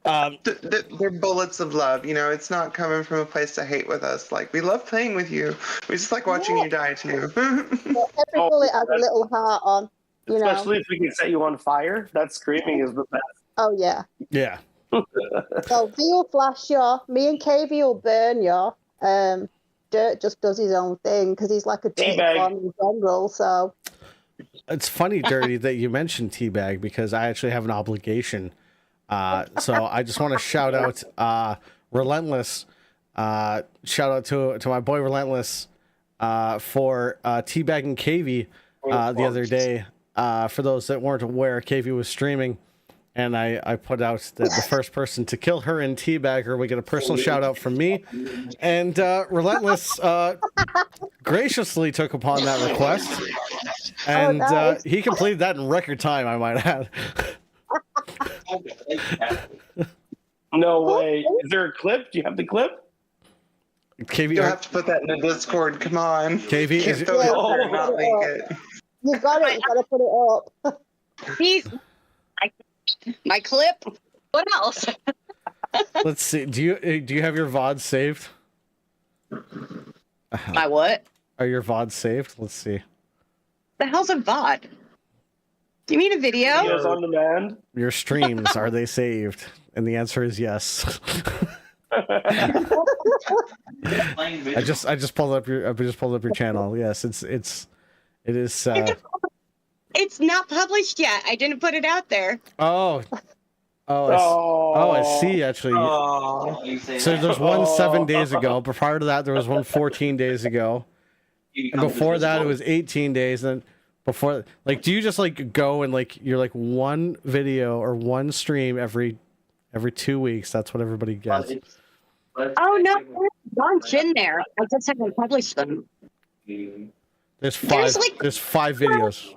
Speaker 4: They're bullets of love. You know, it's not coming from a place to hate with us. Like, we love playing with you. We just like watching you die too.
Speaker 3: Well, every bullet has a little heart on. You know.
Speaker 5: Especially if we can set you on fire. That screaming is the best.
Speaker 3: Oh yeah.
Speaker 2: Yeah.
Speaker 3: So V will flash you. Me and KV will burn you. Dirt just does his own thing because he's like a dirty
Speaker 5: Teabag.
Speaker 3: bomb in general. So
Speaker 2: It's funny, Dirty, that you mentioned Teabag because I actually have an obligation. So I just want to shout out Relentless. Shout out to my boy Relentless for teabagging KV the other day. For those that weren't aware, KV was streaming, and I put out that the first person to kill her and teabag her would get a personal shout out from me. And Relentless graciously took upon that request, and
Speaker 3: nice.
Speaker 2: he completed that in record time, I might add.
Speaker 5: No way. Is there a clip? Do you have the clip?
Speaker 2: KV,
Speaker 4: You have to put that in the Discord. Come on.
Speaker 2: KV,
Speaker 4: You can't
Speaker 2: is it-
Speaker 4: throw it
Speaker 5: Oh,
Speaker 4: out there and not link it.
Speaker 3: you got it. You got to put it up.
Speaker 1: He's my clip. What else?
Speaker 2: let's see. Do you have your VOD saved?
Speaker 1: My what?
Speaker 2: Are your VODs saved? Let's see.
Speaker 1: The hell's a VOD? Do you mean a video?
Speaker 5: Videos on demand.
Speaker 2: Your streams, are they saved? And the answer is yes. I just pulled up your channel. Yes, it is.
Speaker 1: It's not published yet. I didn't put it out there.
Speaker 2: I see. Actually, so there's one 7 days ago. But prior to that, there was one 14 days ago. And before that, it was 18 days. And before, like, do you just like go and like you're like one video or one stream every 2 weeks? That's what everybody gets.
Speaker 1: Oh no, there's a bunch in there. I just haven't published them.
Speaker 2: There's five videos.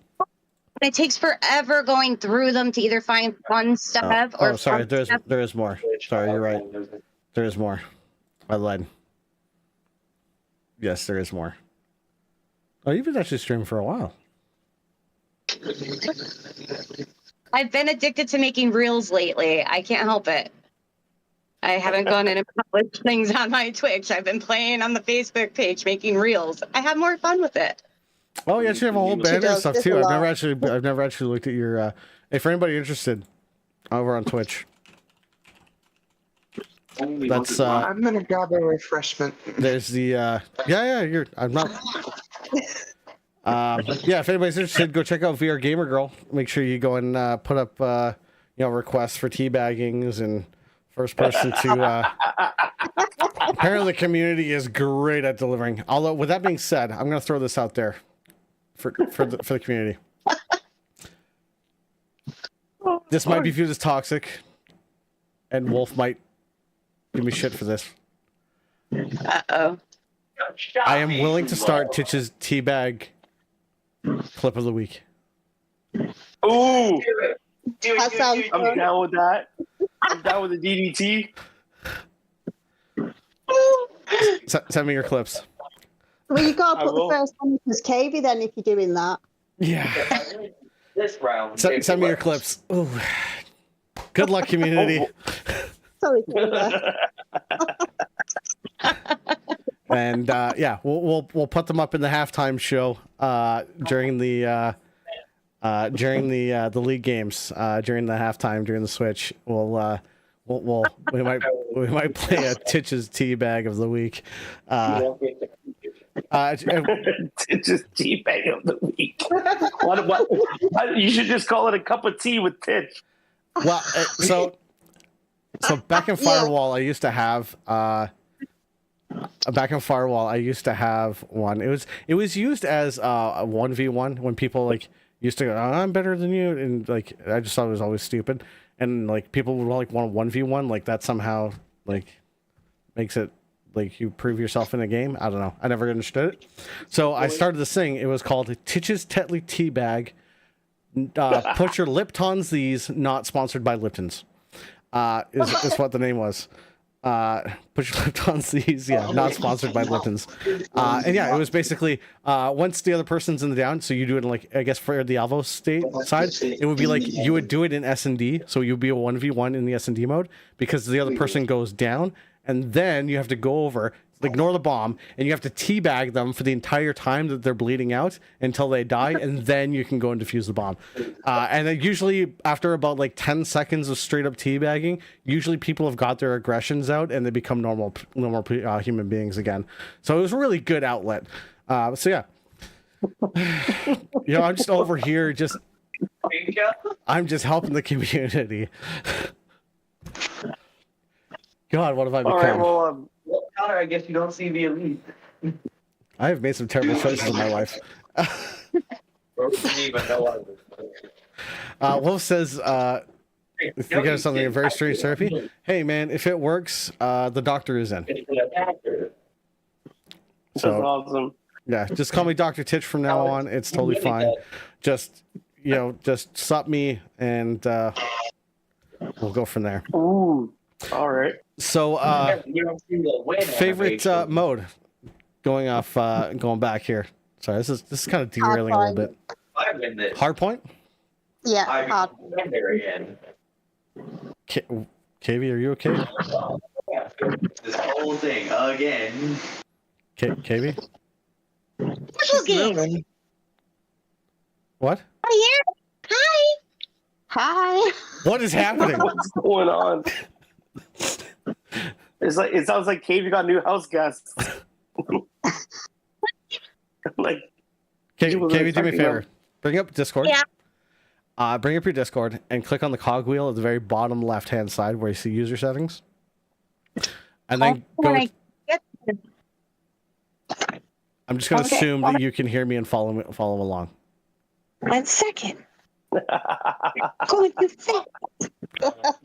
Speaker 1: It takes forever going through them to either find fun stuff or.
Speaker 2: Sorry,
Speaker 1: fun stuff.
Speaker 2: there is more. Sorry, you're right. There is more. I lied. Yes, there is more. Oh, you've been actually streaming for a while.
Speaker 1: I've been addicted to making reels lately. I can't help it. I haven't gone in and published things on my Twitch. I've been playing on the Facebook page, making reels. I have more fun with it.
Speaker 2: Oh, you actually have a whole band of
Speaker 3: does
Speaker 2: stuff
Speaker 3: this
Speaker 2: too.
Speaker 3: a
Speaker 2: I've
Speaker 3: lot.
Speaker 2: never actually looked at your. If for anybody interested, over on Twitch. That's
Speaker 4: I'm gonna grab a refreshment.
Speaker 2: there's the I'm not. If anybody's interested, go check out VR Gamer Girl. Make sure you go and put up requests for teabaggings and first person to. Apparently, the community is great at delivering. Although, with that being said, I'm going to throw this out there for the community. This might be viewed as toxic, and Wolf might give me shit for this.
Speaker 1: Uh-oh.
Speaker 2: I am willing to start Titch's teabag clip of the week.
Speaker 5: Ooh,
Speaker 3: That sounds
Speaker 5: I'm
Speaker 3: fun.
Speaker 5: down with that. I'm down with the DDT.
Speaker 2: Send me your clips.
Speaker 3: Well, you got
Speaker 5: I
Speaker 3: to put the
Speaker 5: will.
Speaker 3: first one as KV then if you're doing that.
Speaker 2: Yeah.
Speaker 6: This round.
Speaker 2: Send me your clips. Ooh. Good luck, community.
Speaker 3: Sorry, KV.
Speaker 2: And we'll put them up in the halftime show during the league games during the halftime during the switch. We might play a Titch's teabag of the week.
Speaker 5: It's just teabag of the week. What? You should just call it a cup of tea with Titch.
Speaker 2: Well, so back in Firewall, I used to have one. It was used as a 1v1 when people like used to go, oh, I'm better than you, and like I just thought it was always stupid, and like people would like want a 1v1, like that somehow like makes it like you prove yourself in a game. I don't know. I never understood it. So I started this thing. It was called Titch's Tetley Teabag. Put your Liptons these, not sponsored by Lipton's. Is what the name was. Put your lip on these. Yeah, not sponsored by Lipton's. And yeah, it was basically once the other person's in the down, so you do it in, like, I guess for the Alvo state side, it would be like you would do it in S&D, so you'd be a 1v1 in the S&D mode because the other person goes down, and then you have to go over, ignore the bomb, and you have to teabag them for the entire time that they're bleeding out until they die, and then you can go and defuse the bomb. And then usually after about like 10 seconds of straight up teabagging, usually people have got their aggressions out and they become normal human beings again. So it was a really good outlet. So yeah, I'm just over here, I'm just helping the community. God, what have I become?
Speaker 5: All right, well,
Speaker 6: Connor, I guess you don't see the elite.
Speaker 2: I have made some terrible choices in my life. Wolf says, if you get something, a very strange therapy. Hey, man, if it works, the doctor is in.
Speaker 5: that's awesome.
Speaker 2: Yeah, just call me Dr. Titch from now on. It's totally fine. Just sup me, and we'll go from there.
Speaker 5: Ooh, all right.
Speaker 2: So, favorite mode, going back here. Sorry, this is kind of derailing a little bit.
Speaker 6: I win this.
Speaker 2: Hardpoint?
Speaker 3: Yeah,
Speaker 6: I'm
Speaker 3: hard.
Speaker 6: there again.
Speaker 2: KV, are you okay?
Speaker 6: This whole thing again.
Speaker 2: KV?
Speaker 1: Triple game.
Speaker 2: What?
Speaker 1: Are you here? Hi.
Speaker 3: Hi.
Speaker 2: What is happening?
Speaker 5: What's going on? It sounds like KV got new house guests. Like,
Speaker 2: KV, do me a favor. Bring up Discord.
Speaker 1: Yeah.
Speaker 2: Bring up your Discord and click on the cogwheel at the very bottom left-hand side where you see user settings. And then I'm just going to assume that you can hear me and follow along.
Speaker 1: 1 second. Going too fast.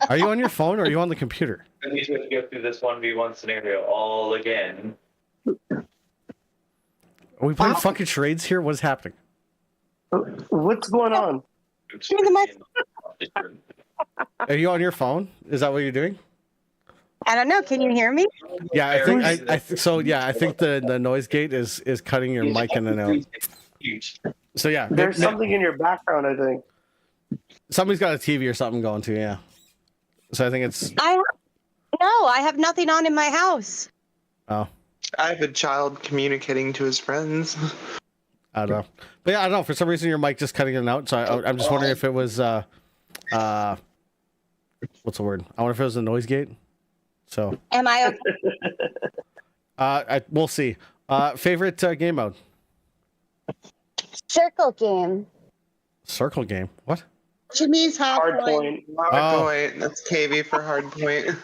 Speaker 2: Are you on your phone or are you on the computer?
Speaker 6: We need to go through this 1v1 scenario all again.
Speaker 2: Are we playing fucking charades here? What is happening?
Speaker 5: what's going on?
Speaker 2: Are you on your phone? Is that what you're doing?
Speaker 1: I don't know. Can you hear me?
Speaker 2: Yeah, I think the noise gate is cutting your mic in and out. So yeah,
Speaker 5: There's something in your background, I think.
Speaker 2: Somebody's got a TV or something going too. Yeah. So I think it's.
Speaker 1: I have nothing on in my house.
Speaker 2: Oh.
Speaker 4: I have a child communicating to his friends.
Speaker 2: I don't know, but yeah, I don't know. For some reason, your mic just cutting in and out. So I'm just wondering if it was what's the word? I wonder if it was a noise gate. So.
Speaker 1: Am I okay?
Speaker 2: We'll see. Favorite game mode?
Speaker 1: Circle game.
Speaker 2: Circle game. What?
Speaker 3: She means hard point.
Speaker 4: Hardpoint. That's KV for hardpoint.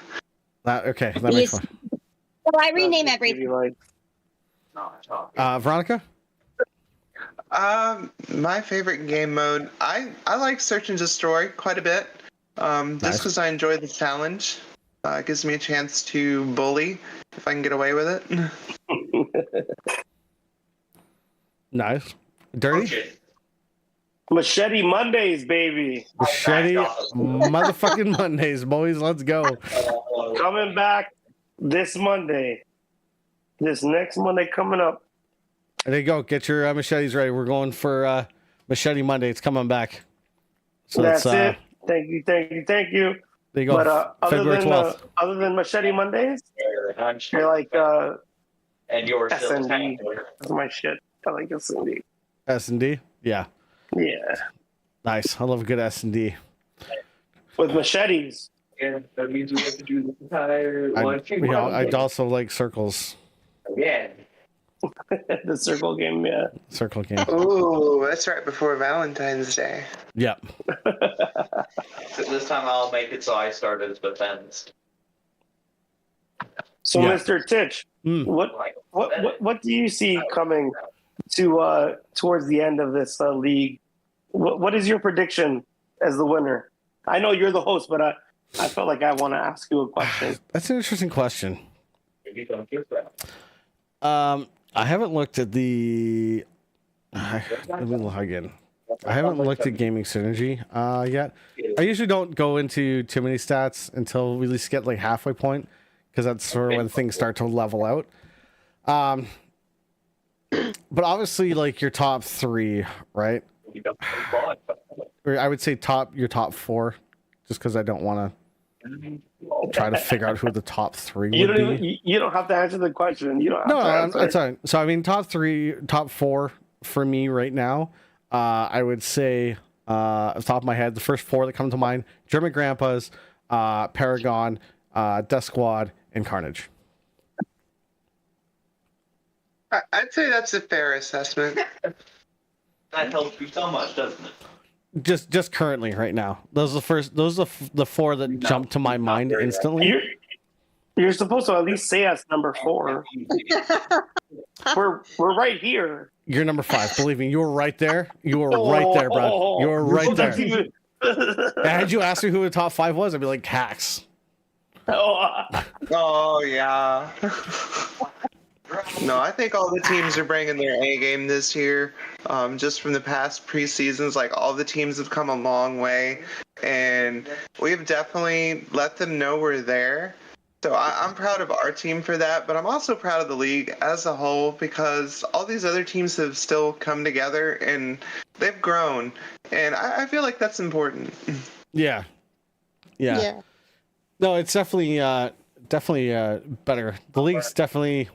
Speaker 2: Okay, that makes fun.
Speaker 1: So I rename everything.
Speaker 2: Veronica?
Speaker 4: My favorite game mode, I like Search and Destroy quite a bit. Just because I enjoy the challenge. It gives me a chance to bully if I can get away with it.
Speaker 2: Nice. Dirty?
Speaker 5: Machete Mondays, baby.
Speaker 2: Machete motherfucking Mondays, boys. Let's go.
Speaker 5: Coming back this Monday. This next Monday coming up.
Speaker 2: There you go. Get your machetes ready. We're going for Machete Monday. It's coming back. So
Speaker 5: that's it. Thank you.
Speaker 2: There you go.
Speaker 5: But
Speaker 2: February 12th.
Speaker 5: Other than Machete Mondays, you're like
Speaker 6: and yours
Speaker 5: S&D. That's my shit. I like S&D.
Speaker 2: S&D? Yeah.
Speaker 5: Yeah.
Speaker 2: Nice. I love a good S&D.
Speaker 5: With machetes.
Speaker 6: Yeah, that means we have to do the entire
Speaker 2: I'd also like circles.
Speaker 6: Yeah.
Speaker 5: The circle game, yeah.
Speaker 2: Circle game.
Speaker 4: Ooh, that's right before Valentine's Day.
Speaker 2: Yep.
Speaker 6: So this time I'll make it so I start as defense.
Speaker 5: So,
Speaker 2: Yeah.
Speaker 5: Mr. Titch, what do you see coming to towards the end of this league? What is your prediction as the winner? I know you're the host, but I felt like I want to ask you a question.
Speaker 2: That's an interesting question.
Speaker 6: Maybe don't give that.
Speaker 2: I haven't looked at the. Let me look again. I haven't looked at gaming synergy yet. I usually don't go into too many stats until we at least get like halfway point, because that's sort of when things start to level out. But obviously, like your top three, right? Or I would say your top four, just because I don't want to try to figure out who the top three would be.
Speaker 5: You don't have to answer the question. You don't have to answer.
Speaker 2: I'm sorry. So I mean, top four for me right now. I would say, off the top of my head, the first four that come to mind: German Grandpas, Paragon, Death Squad, and Carnage.
Speaker 4: I'd say that's a fair assessment.
Speaker 6: That helps you so much, doesn't it?
Speaker 2: Just currently, right now, those are the four that jump to my mind instantly.
Speaker 5: You're supposed to at least say us number 4. We're right here.
Speaker 2: You're number 5. Believe me, you were right there. You were right there, bro. You were right there. Had you asked me who the top 5 was, I'd be like haxx.
Speaker 4: Oh yeah. No, I think all the teams are bringing their A game this year. Just from the past preseasons, like all the teams have come a long way, and we've definitely let them know we're there. So I'm proud of our team for that, but I'm also proud of the league as a whole because all these other teams have still come together and they've grown, and I feel like that's important.
Speaker 2: Yeah. No, it's definitely better. The league's definitely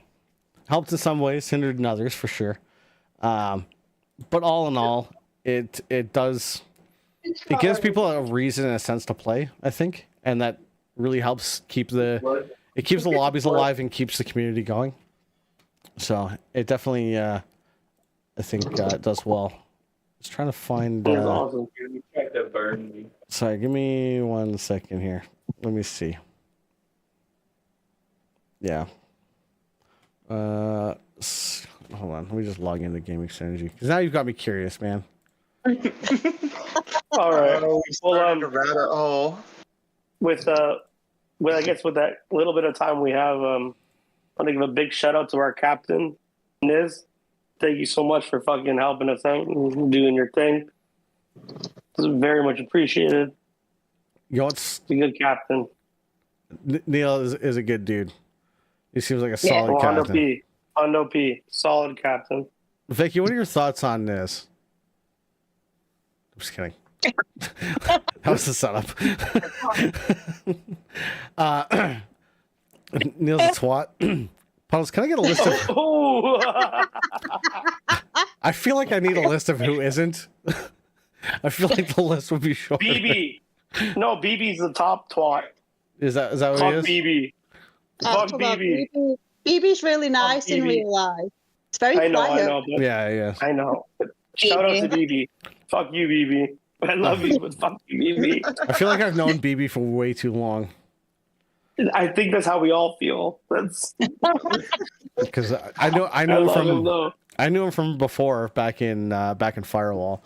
Speaker 2: helped in some ways, hindered in others for sure. But all in all, it gives people a reason and a sense to play, I think, and that really helps keeps the lobbies alive and keeps the community going. So it definitely, I think, it does well. Just trying to find.
Speaker 5: Awesome.
Speaker 2: Sorry, give me 1 second here. Let me see. Yeah. Hold on. Let me just log into Gaming Synergy because now you've got me curious, man.
Speaker 5: All right.
Speaker 4: Well, rabbit hole.
Speaker 5: With I guess with that little bit of time we have, I want to give a big shout out to our captain, Niz. Thank you so much for fucking helping us out and doing your thing. It's very much appreciated.
Speaker 2: You know, it's
Speaker 5: a good captain.
Speaker 2: Neil is a good dude. He seems like a solid captain.
Speaker 5: Hondo P. Solid captain.
Speaker 2: Vicky, what are your thoughts on this? I'm just kidding. That was the setup. Neil's a twat. Puddles, can I get a list of... I feel like I need a list of who isn't. I feel like the list would be short.
Speaker 5: BB. No, BB's the top twat.
Speaker 2: Is that what
Speaker 5: Fuck
Speaker 2: it is?
Speaker 5: BB. Fuck BB.
Speaker 3: BB's really nice in real life. It's very quiet.
Speaker 5: I know.
Speaker 2: Yeah.
Speaker 5: I know. Shout out to BB. Fuck you, BB. I love you, but fuck you, BB.
Speaker 2: I feel like I've known BB for way too long.
Speaker 5: I think that's how we all feel. That's
Speaker 2: because I know him from I knew him from before back in Firewall.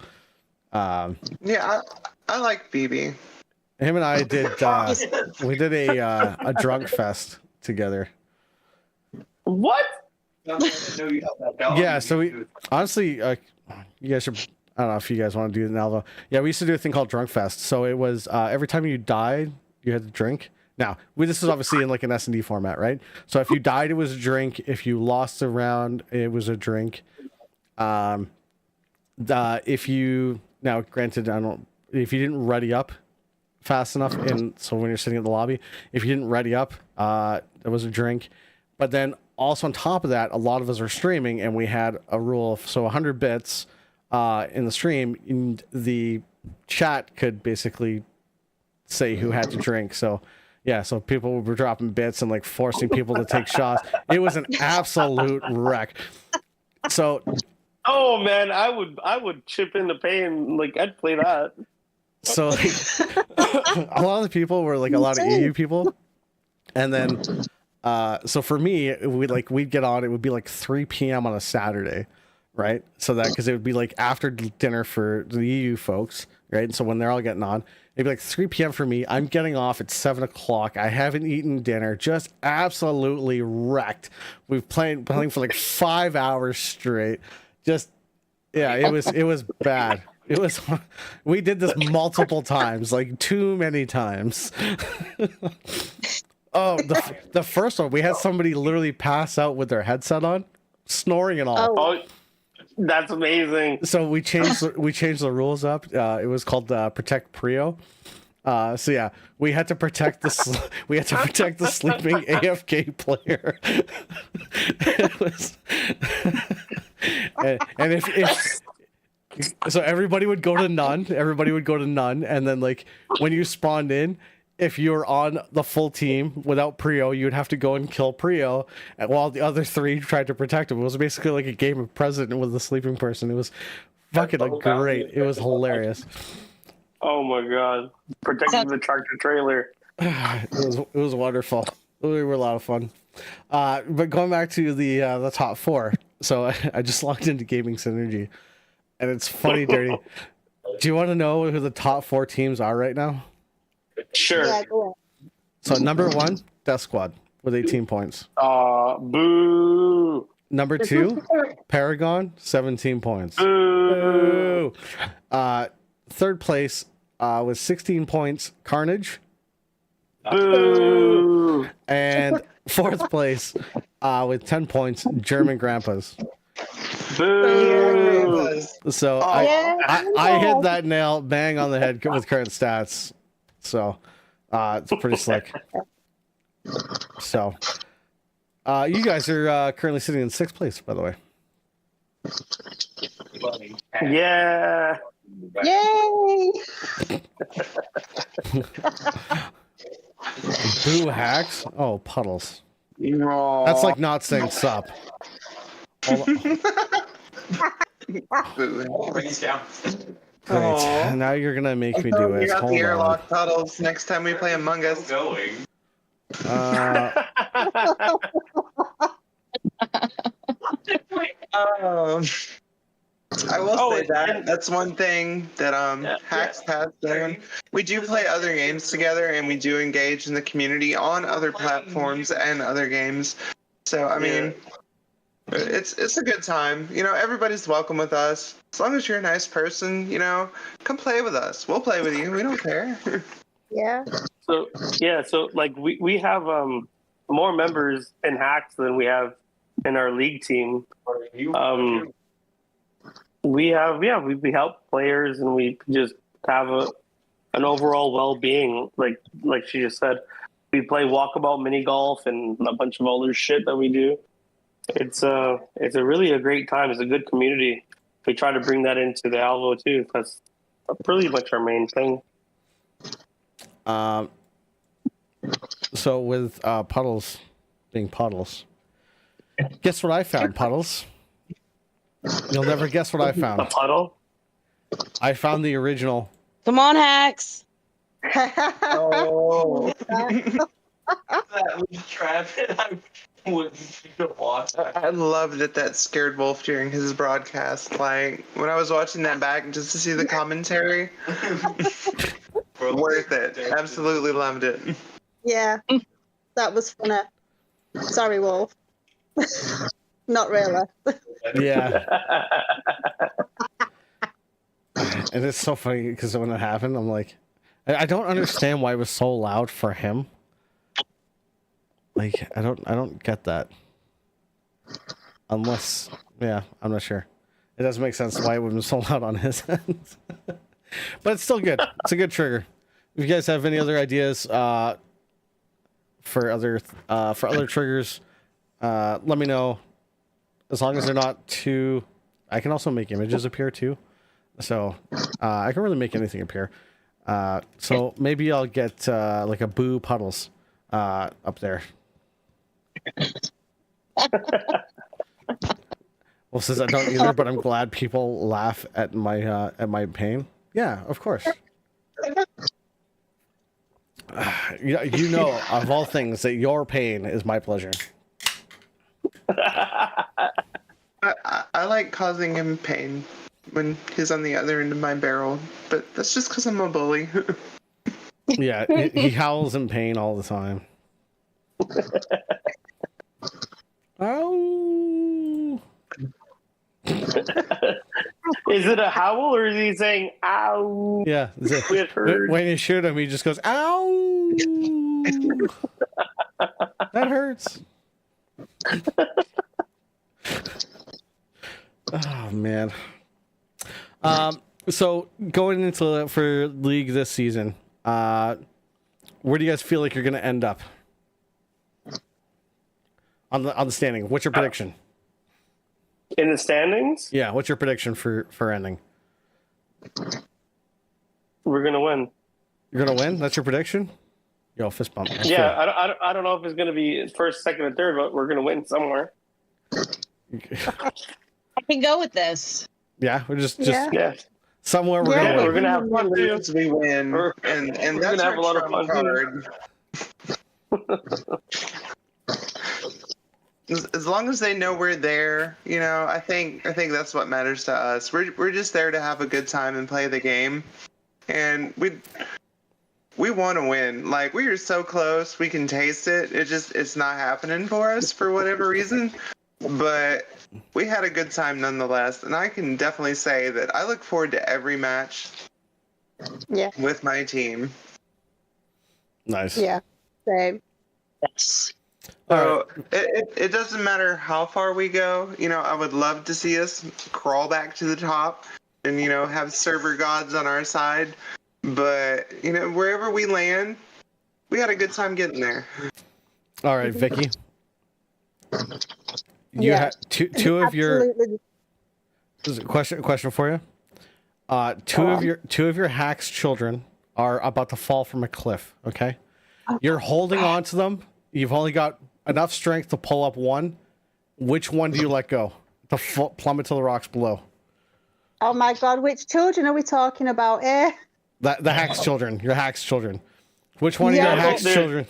Speaker 4: Yeah, I like BB.
Speaker 2: Him and I did we did a drunk fest together.
Speaker 5: What?
Speaker 2: Yeah, so we honestly you guys should. I don't know if you guys want to do it now though. Yeah, we used to do a thing called Drunk Fest. So it was every time you died, you had to drink. Now, this was obviously in like an S&D format, right? So if you died, it was a drink. If you lost a round, it was a drink. If you now, granted, if you didn't ready up fast enough, and so when you're sitting in the lobby, if you didn't ready up, it was a drink. But then also on top of that, a lot of us were streaming, and we had a rule of 100 bits in the stream, and the chat could basically say who had to drink. So yeah, so people were dropping bits and like forcing people to take shots. It was an absolute wreck. So,
Speaker 5: oh man, I would chip in to pay and like I'd play that.
Speaker 2: So like, a lot of the people were like a lot of EU people, and then so for me, we'd get on. It would be like 3 p.m. on a Saturday, right? So that because it would be like after dinner for the EU folks, right? And so when they're all getting on, it'd be like 3 p.m. for me. I'm getting off at 7 o'clock. I haven't eaten dinner. Just absolutely wrecked. We've playing for like 5 hours straight. Just yeah, it was bad. It was. We did this multiple times, like too many times. Oh, the first one, we had somebody literally pass out with their headset on, snoring and all.
Speaker 3: Oh,
Speaker 5: Oh, that's amazing.
Speaker 2: So we changed the rules up. It was called Protect Prio. So yeah, we had to protect the sleeping AFK player. It was, and if so, everybody would go to none. Everybody would go to none, and then like when you spawned in, if you were on the full team without Prio, you'd have to go and kill Prio, while the other three tried to protect him. It was basically like a game of President with a sleeping person. It was fucking great. It was hilarious.
Speaker 5: Oh my god. Protecting the tractor trailer.
Speaker 2: It was wonderful. We were a lot of fun. But going back to the top four, so I just logged into Gaming Synergy, and it's funny, Dirty. Do you want to know who the top four teams are right now?
Speaker 5: Sure.
Speaker 3: yeah, go on.
Speaker 2: So number 1, Death Squad with 18 points.
Speaker 5: Boo.
Speaker 2: Number 2, Paragon, 17 points.
Speaker 5: Boo.
Speaker 2: Third place with 16 points, Carnage.
Speaker 5: Boo.
Speaker 2: And fourth place with 10 points, German Grandpas.
Speaker 5: Boo.
Speaker 2: So
Speaker 3: Yeah.
Speaker 2: I hit that nail bang on the head with current stats. So it's pretty slick. So you guys are currently sitting in 6th place, by the way.
Speaker 5: Yeah.
Speaker 3: Yay!
Speaker 2: Boo haxx. Oh, puddles.
Speaker 4: Aw.
Speaker 2: That's like not saying sup. Hold on. Great.
Speaker 4: Aw.
Speaker 2: Now you're gonna make me do
Speaker 4: You
Speaker 2: it.
Speaker 4: got the
Speaker 2: Hold on.
Speaker 4: airlock puddles next time we play Among Us.
Speaker 6: Going.
Speaker 4: Um, I will
Speaker 5: Oh,
Speaker 4: say that
Speaker 5: and-
Speaker 4: that's one thing that haxx has done. We do play other games together, and we do engage in the community on other platforms and other games. So I mean, it's a good time. You know, everybody's welcome with us. As long as you're a nice person, you know, come play with us. We'll play with you. We don't care.
Speaker 3: Yeah.
Speaker 5: So like we have more members in haxx than we have in our league team. We help players, and we just have an overall well-being. Like she just said, we play walkabout, mini golf, and a bunch of other shit that we do. It's a really a great time. It's a good community. We try to bring that into the Alvo too. That's pretty much our main thing.
Speaker 2: So with puddles being puddles, guess what I found, Puddles? You'll never guess what I
Speaker 5: A
Speaker 2: found.
Speaker 5: puddle.
Speaker 2: I found the original.
Speaker 7: Come on, haxx.
Speaker 4: Oh.
Speaker 6: That was trapping. I wouldn't watch.
Speaker 4: I love that scared Wolf during his broadcast. Like, when I was watching that back just to see the commentary, worth it. Absolutely loved it.
Speaker 3: Yeah. That was funny. Sorry, Wolf. Not really.
Speaker 2: Yeah. And it's so funny because when it happened, I'm like, I don't understand why it was so loud for him. Like, I don't get that. Unless, yeah, I'm not sure. It doesn't make sense why it would be so loud on his end. But it's still good. It's a good trigger. If you guys have any other ideas for other triggers, let me know. As long as they're not too, I can also make images appear too. So I can really make anything appear. So maybe I'll get like a boo puddles up there. Well, since I don't either, but I'm glad people laugh at my pain. Yeah, of course. You know, of all things, that your pain is my pleasure.
Speaker 4: I like causing him pain when he's on the other end of my barrel, but that's just because I'm a bully.
Speaker 2: Yeah, he howls in pain all the time. Ow!
Speaker 5: Is it a howl, or is he saying "ow"?
Speaker 2: Yeah,
Speaker 5: It hurt.
Speaker 2: when you shoot him, he just goes "ow." That hurts. Oh man. So going into for league this season, where do you guys feel like you're going to end up on the standing? What's your prediction?
Speaker 5: In the standings?
Speaker 2: Yeah, what's your prediction for ending?
Speaker 5: We're gonna win.
Speaker 2: You're gonna win? That's your prediction? Yo, fist bump. That's
Speaker 5: Yeah, I don't know if it's gonna be first, second, or third, but we're gonna win somewhere.
Speaker 1: I can go with this.
Speaker 2: Yeah, we're just
Speaker 5: Yeah.
Speaker 2: somewhere we're gonna win.
Speaker 5: We're gonna have fun too.
Speaker 4: We win, and
Speaker 5: we're
Speaker 4: that's
Speaker 5: gonna have
Speaker 4: our
Speaker 5: a lot of
Speaker 4: trump
Speaker 5: fun
Speaker 4: card. As long as they know we're there, I think that's what matters to us. We're just there to have a good time and play the game, and we want to win. Like, we are so close, we can taste it. It's not happening for us for whatever reason, but we had a good time nonetheless. And I can definitely say that I look forward to every match.
Speaker 3: Yeah.
Speaker 4: With my team.
Speaker 2: Nice.
Speaker 3: Yeah. Same.
Speaker 1: Yes.
Speaker 4: So it doesn't matter how far we go. I would love to see us crawl back to the top and, have server gods on our side. But, wherever we land, we had a good time getting there.
Speaker 2: All right, Vicky. You have two of your question for you. Two of your haxx children are about to fall from a cliff. Okay, you're holding on to them. You've only got enough strength to pull up one. Which one do you let go to plummet to the rocks below?
Speaker 3: Oh my God! Which children are we talking about here?
Speaker 2: The haxx children. Your haxx children. Which one of your haxx children?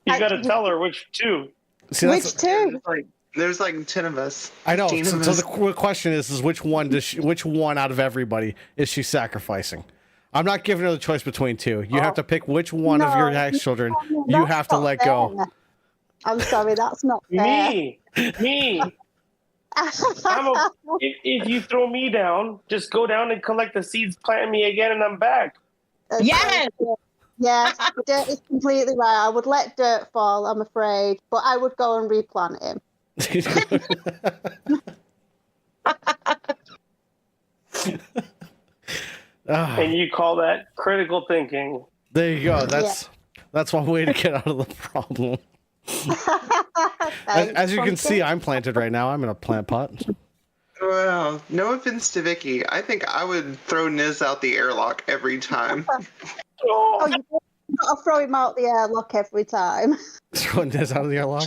Speaker 5: You got to tell her which two.
Speaker 2: See,
Speaker 3: which two?
Speaker 4: There's like 10 of us.
Speaker 2: I know. So the question is which one which one out of everybody is she sacrificing? I'm not giving her the choice between two. You have to pick which one of your haxx children you have to let go.
Speaker 3: I'm sorry, that's not fair.
Speaker 5: Me. If you throw me down, just go down and collect the seeds, plant me again, and I'm back.
Speaker 1: Yes.
Speaker 3: Yes, Dirt is completely right. I would let Dirt fall, I'm afraid, but I would go and replant him.
Speaker 5: And you call that critical thinking.
Speaker 2: There you go. That's one way to get out of the problem. As you can see, I'm planted right now. I'm in a plant pot.
Speaker 4: Well, no offense to Vicky. I think I would throw Niz out the airlock every time.
Speaker 3: Oh, I'll throw him out the airlock every time.
Speaker 2: Throw Niz out of the airlock?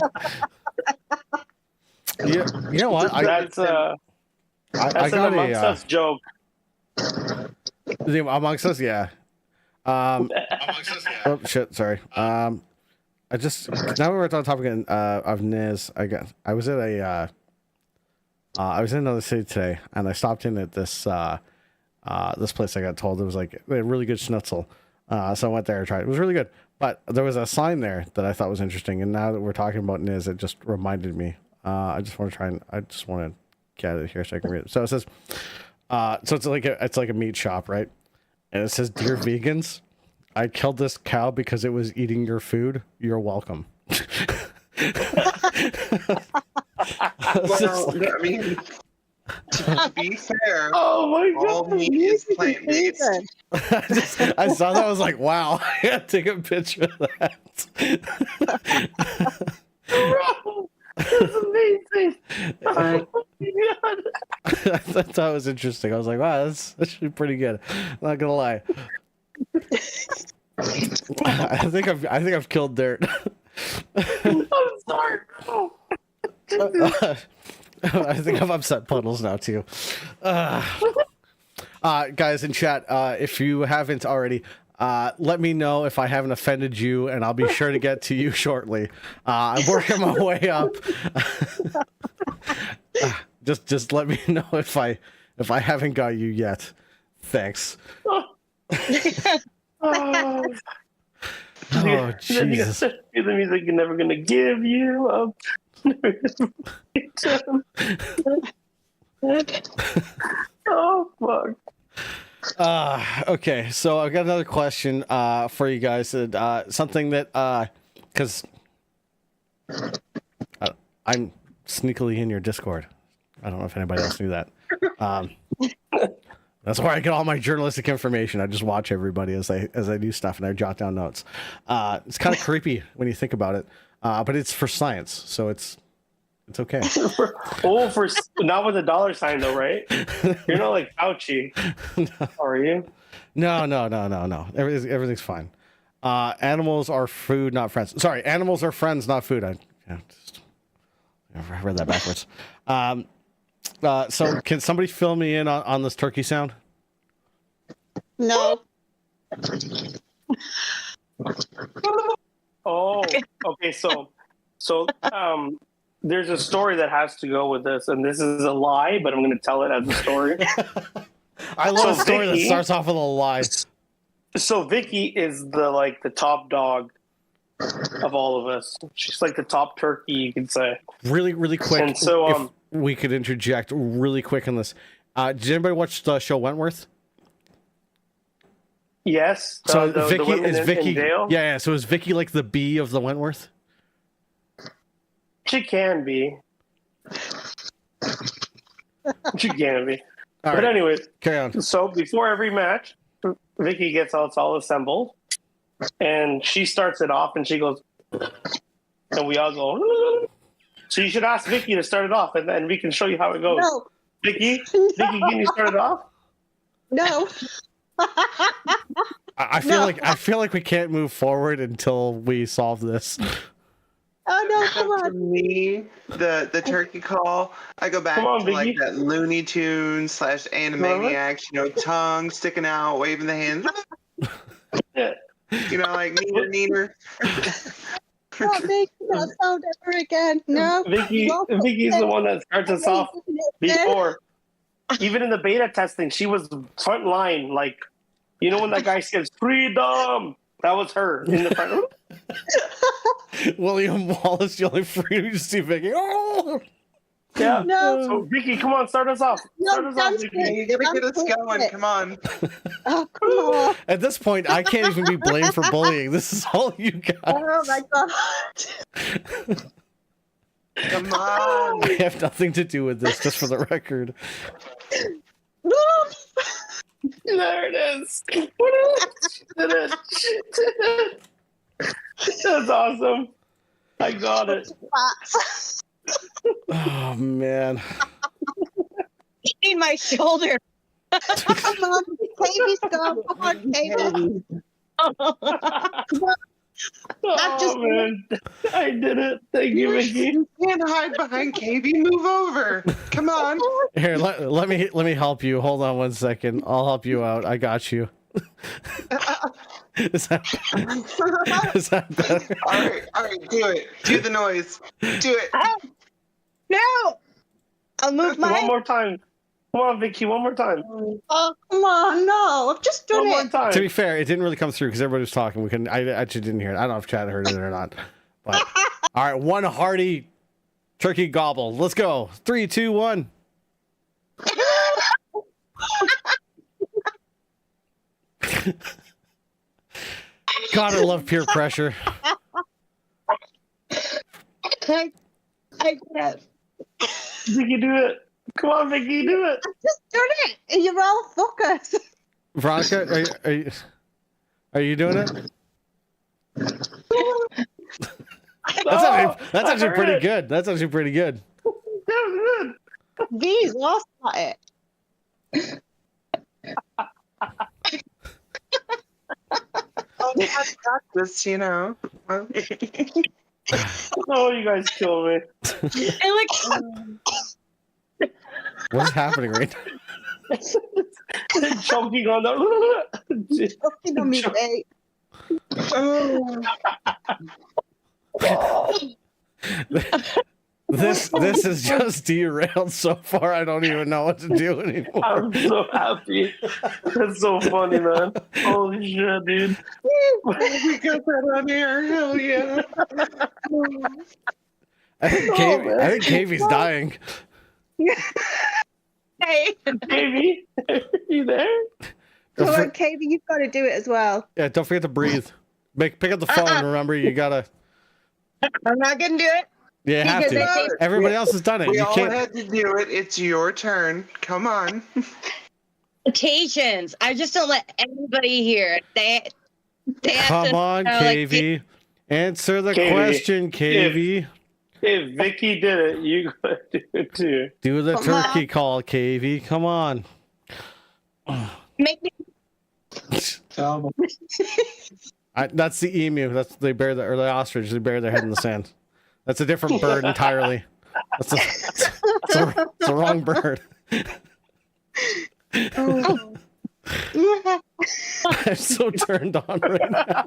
Speaker 2: Yeah, you know what?
Speaker 5: That's an Amongst Us joke.
Speaker 2: Amongst Us, yeah. Oh shit! Sorry. I just now we're on the topic of Niz. I was at I was in another city today, and I stopped in at this this place. I got told it was like a really good schnitzel, so I went there and tried. It was really good, but there was a sign there that I thought was interesting. And now that we're talking about Niz, it just reminded me. I just want to get it here so I can read it. So it says, so it's like a meat shop, right? And it says, "Dear vegans, I killed this cow because it was eating your food. You're welcome."
Speaker 4: Well, I mean, to be fair,
Speaker 5: oh my God,
Speaker 4: all meat is plant-based.
Speaker 2: I saw that. I was like, wow. I gotta take a picture of that.
Speaker 5: Bro, that's amazing. Oh my God.
Speaker 2: I thought that was interesting. I was like, wow, that's actually pretty good. I'm not gonna lie. I think I've killed Dirt.
Speaker 5: I'm sorry, bro.
Speaker 2: I think I've upset Puddles now too. Guys in chat, if you haven't already, let me know if I haven't offended you, and I'll be sure to get to you shortly. I'm working my way up. Just let me know if I haven't got you yet. Thanks. Oh Jesus!
Speaker 5: The music you're never gonna give you up. Oh fuck.
Speaker 2: Okay, so I've got another question for you guys. Something that because I'm sneakily in your Discord. I don't know if anybody else knew that. That's where I get all my journalistic information. I just watch everybody as I do stuff, and I jot down notes. It's kind of creepy when you think about it, but it's for science, so it's okay.
Speaker 5: for not with a dollar sign though, right? You're not like Fauci, are you?
Speaker 2: No. Everything's fine. Animals are food, not friends. Sorry, animals are friends, not food. I read that backwards. So can somebody fill me in on this turkey sound?
Speaker 3: No.
Speaker 5: Oh, okay. So, there's a story that has to go with this, and this is a lie, but I'm going to tell it as a story.
Speaker 2: I love a story
Speaker 5: Vicky,
Speaker 2: that starts off with a lie.
Speaker 5: So Vicky is the top dog of all of us. She's like the top turkey, you could say.
Speaker 2: Really quick.
Speaker 5: And so,
Speaker 2: if we could interject really quick on this. Did anybody watch the show Wentworth?
Speaker 5: Yes.
Speaker 2: So
Speaker 5: the
Speaker 2: Vicky
Speaker 5: women
Speaker 2: is Vicky.
Speaker 5: in jail?
Speaker 2: Yeah. So is Vicky like the bee of the Wentworth?
Speaker 5: She can be. She can be.
Speaker 2: All
Speaker 5: but
Speaker 2: right,
Speaker 5: anyways,
Speaker 2: carry on.
Speaker 5: So before every match, Vicky gets us all assembled, and she starts it off, and she goes, and we all go. So you should ask Vicky to start it off, and then we can show you how it goes.
Speaker 3: No.
Speaker 5: Vicky,
Speaker 3: No.
Speaker 5: Vicky, can you start it off?
Speaker 3: No.
Speaker 2: I feel like we can't move forward until we solve this.
Speaker 3: Oh no! Come
Speaker 4: To
Speaker 3: on.
Speaker 4: me, the turkey call, I go back
Speaker 5: Come on,
Speaker 4: to like
Speaker 5: Vicky.
Speaker 4: that Looney Tunes / Animaniacs, tongue sticking out, waving the hands.
Speaker 5: Yeah.
Speaker 4: Like neener.
Speaker 3: Not making that sound ever again. No.
Speaker 5: Vicky's the one that starts us off before. Even in the beta testing, she was front line. Like, when that guy says freedom, that was her in the front.
Speaker 2: William Wallace yelling freedom. You just see Vicky. Oh!
Speaker 5: Yeah.
Speaker 3: No.
Speaker 5: So Vicky, come on, start us off. Start us off, Vicky.
Speaker 4: You gotta get us going. Come on.
Speaker 3: Oh come on!
Speaker 2: At this point, I can't even be blamed for bullying. This is all you got.
Speaker 3: Oh my god!
Speaker 4: Come on.
Speaker 2: I have nothing to do with this, just for the record.
Speaker 5: There it is. What is it? That's awesome. I got it.
Speaker 2: Oh man.
Speaker 1: In my shoulder.
Speaker 3: Come on, Katie's gone. Come on, Katie.
Speaker 5: Oh man, I did it. Thank you, Vicky.
Speaker 4: You can't hide behind KB. Move over. Come on.
Speaker 2: Here, let me help you. Hold on 1 second. I'll help you out. I got you. Is that better?
Speaker 4: All right, do it. Do the noise. Do it.
Speaker 1: No. I'll move
Speaker 5: One
Speaker 1: my.
Speaker 5: more time. Come on, Vicky. One more time.
Speaker 3: Oh come on! No, I've just done
Speaker 5: One more
Speaker 3: it.
Speaker 5: time.
Speaker 2: To be fair, it didn't really come through because everybody was talking. I actually didn't hear it. I don't know if Chad heard it or not. But all right, one hearty turkey gobble. Let's go. 3, 2, 1. God, I love peer pressure.
Speaker 3: I can't.
Speaker 5: Vicky, do it. Come on, Vicky, do it.
Speaker 3: I've just done it. And you're all fuckers.
Speaker 2: Veronica, are you doing it? That's actually pretty good. That's actually pretty good.
Speaker 5: That was
Speaker 3: These lost at it.
Speaker 4: Practice, Well.
Speaker 5: good. Oh, you guys kill me.
Speaker 2: What's happening right now?
Speaker 5: Choking on the.
Speaker 3: Fucking on me, mate.
Speaker 2: This is just derailed so far. I don't even know what to do anymore.
Speaker 5: I'm so happy. That's so funny, man. Holy shit, dude.
Speaker 4: We got that on air. Hell yeah.
Speaker 2: I think Kavey's dying.
Speaker 1: Hey.
Speaker 5: Baby, are you there?
Speaker 3: Come on, Katie, you've got to do it as well.
Speaker 2: Yeah, don't forget to breathe. Pick up the phone. Remember, you gotta.
Speaker 1: I'm not gonna do it.
Speaker 2: You have
Speaker 1: Because
Speaker 2: to.
Speaker 1: I think
Speaker 2: Everybody else has done it.
Speaker 4: We
Speaker 2: You
Speaker 4: all
Speaker 2: can't.
Speaker 4: had to do it. It's your turn. Come on.
Speaker 1: occasions. I just don't let anybody hear it. They have
Speaker 2: Come
Speaker 1: to
Speaker 2: on,
Speaker 1: know, like,
Speaker 2: KV. Answer the
Speaker 5: KV.
Speaker 2: question, KV.
Speaker 5: If Vicky did it, you could do it too.
Speaker 2: Do the
Speaker 3: Come
Speaker 2: turkey
Speaker 3: on.
Speaker 2: call, KV. Come on.
Speaker 1: make me
Speaker 2: That's the emu. That's they bury or the ostrich. They bury their head in the sand. That's a different bird entirely. It's a wrong bird.
Speaker 3: Oh.
Speaker 2: I'm so turned on right now.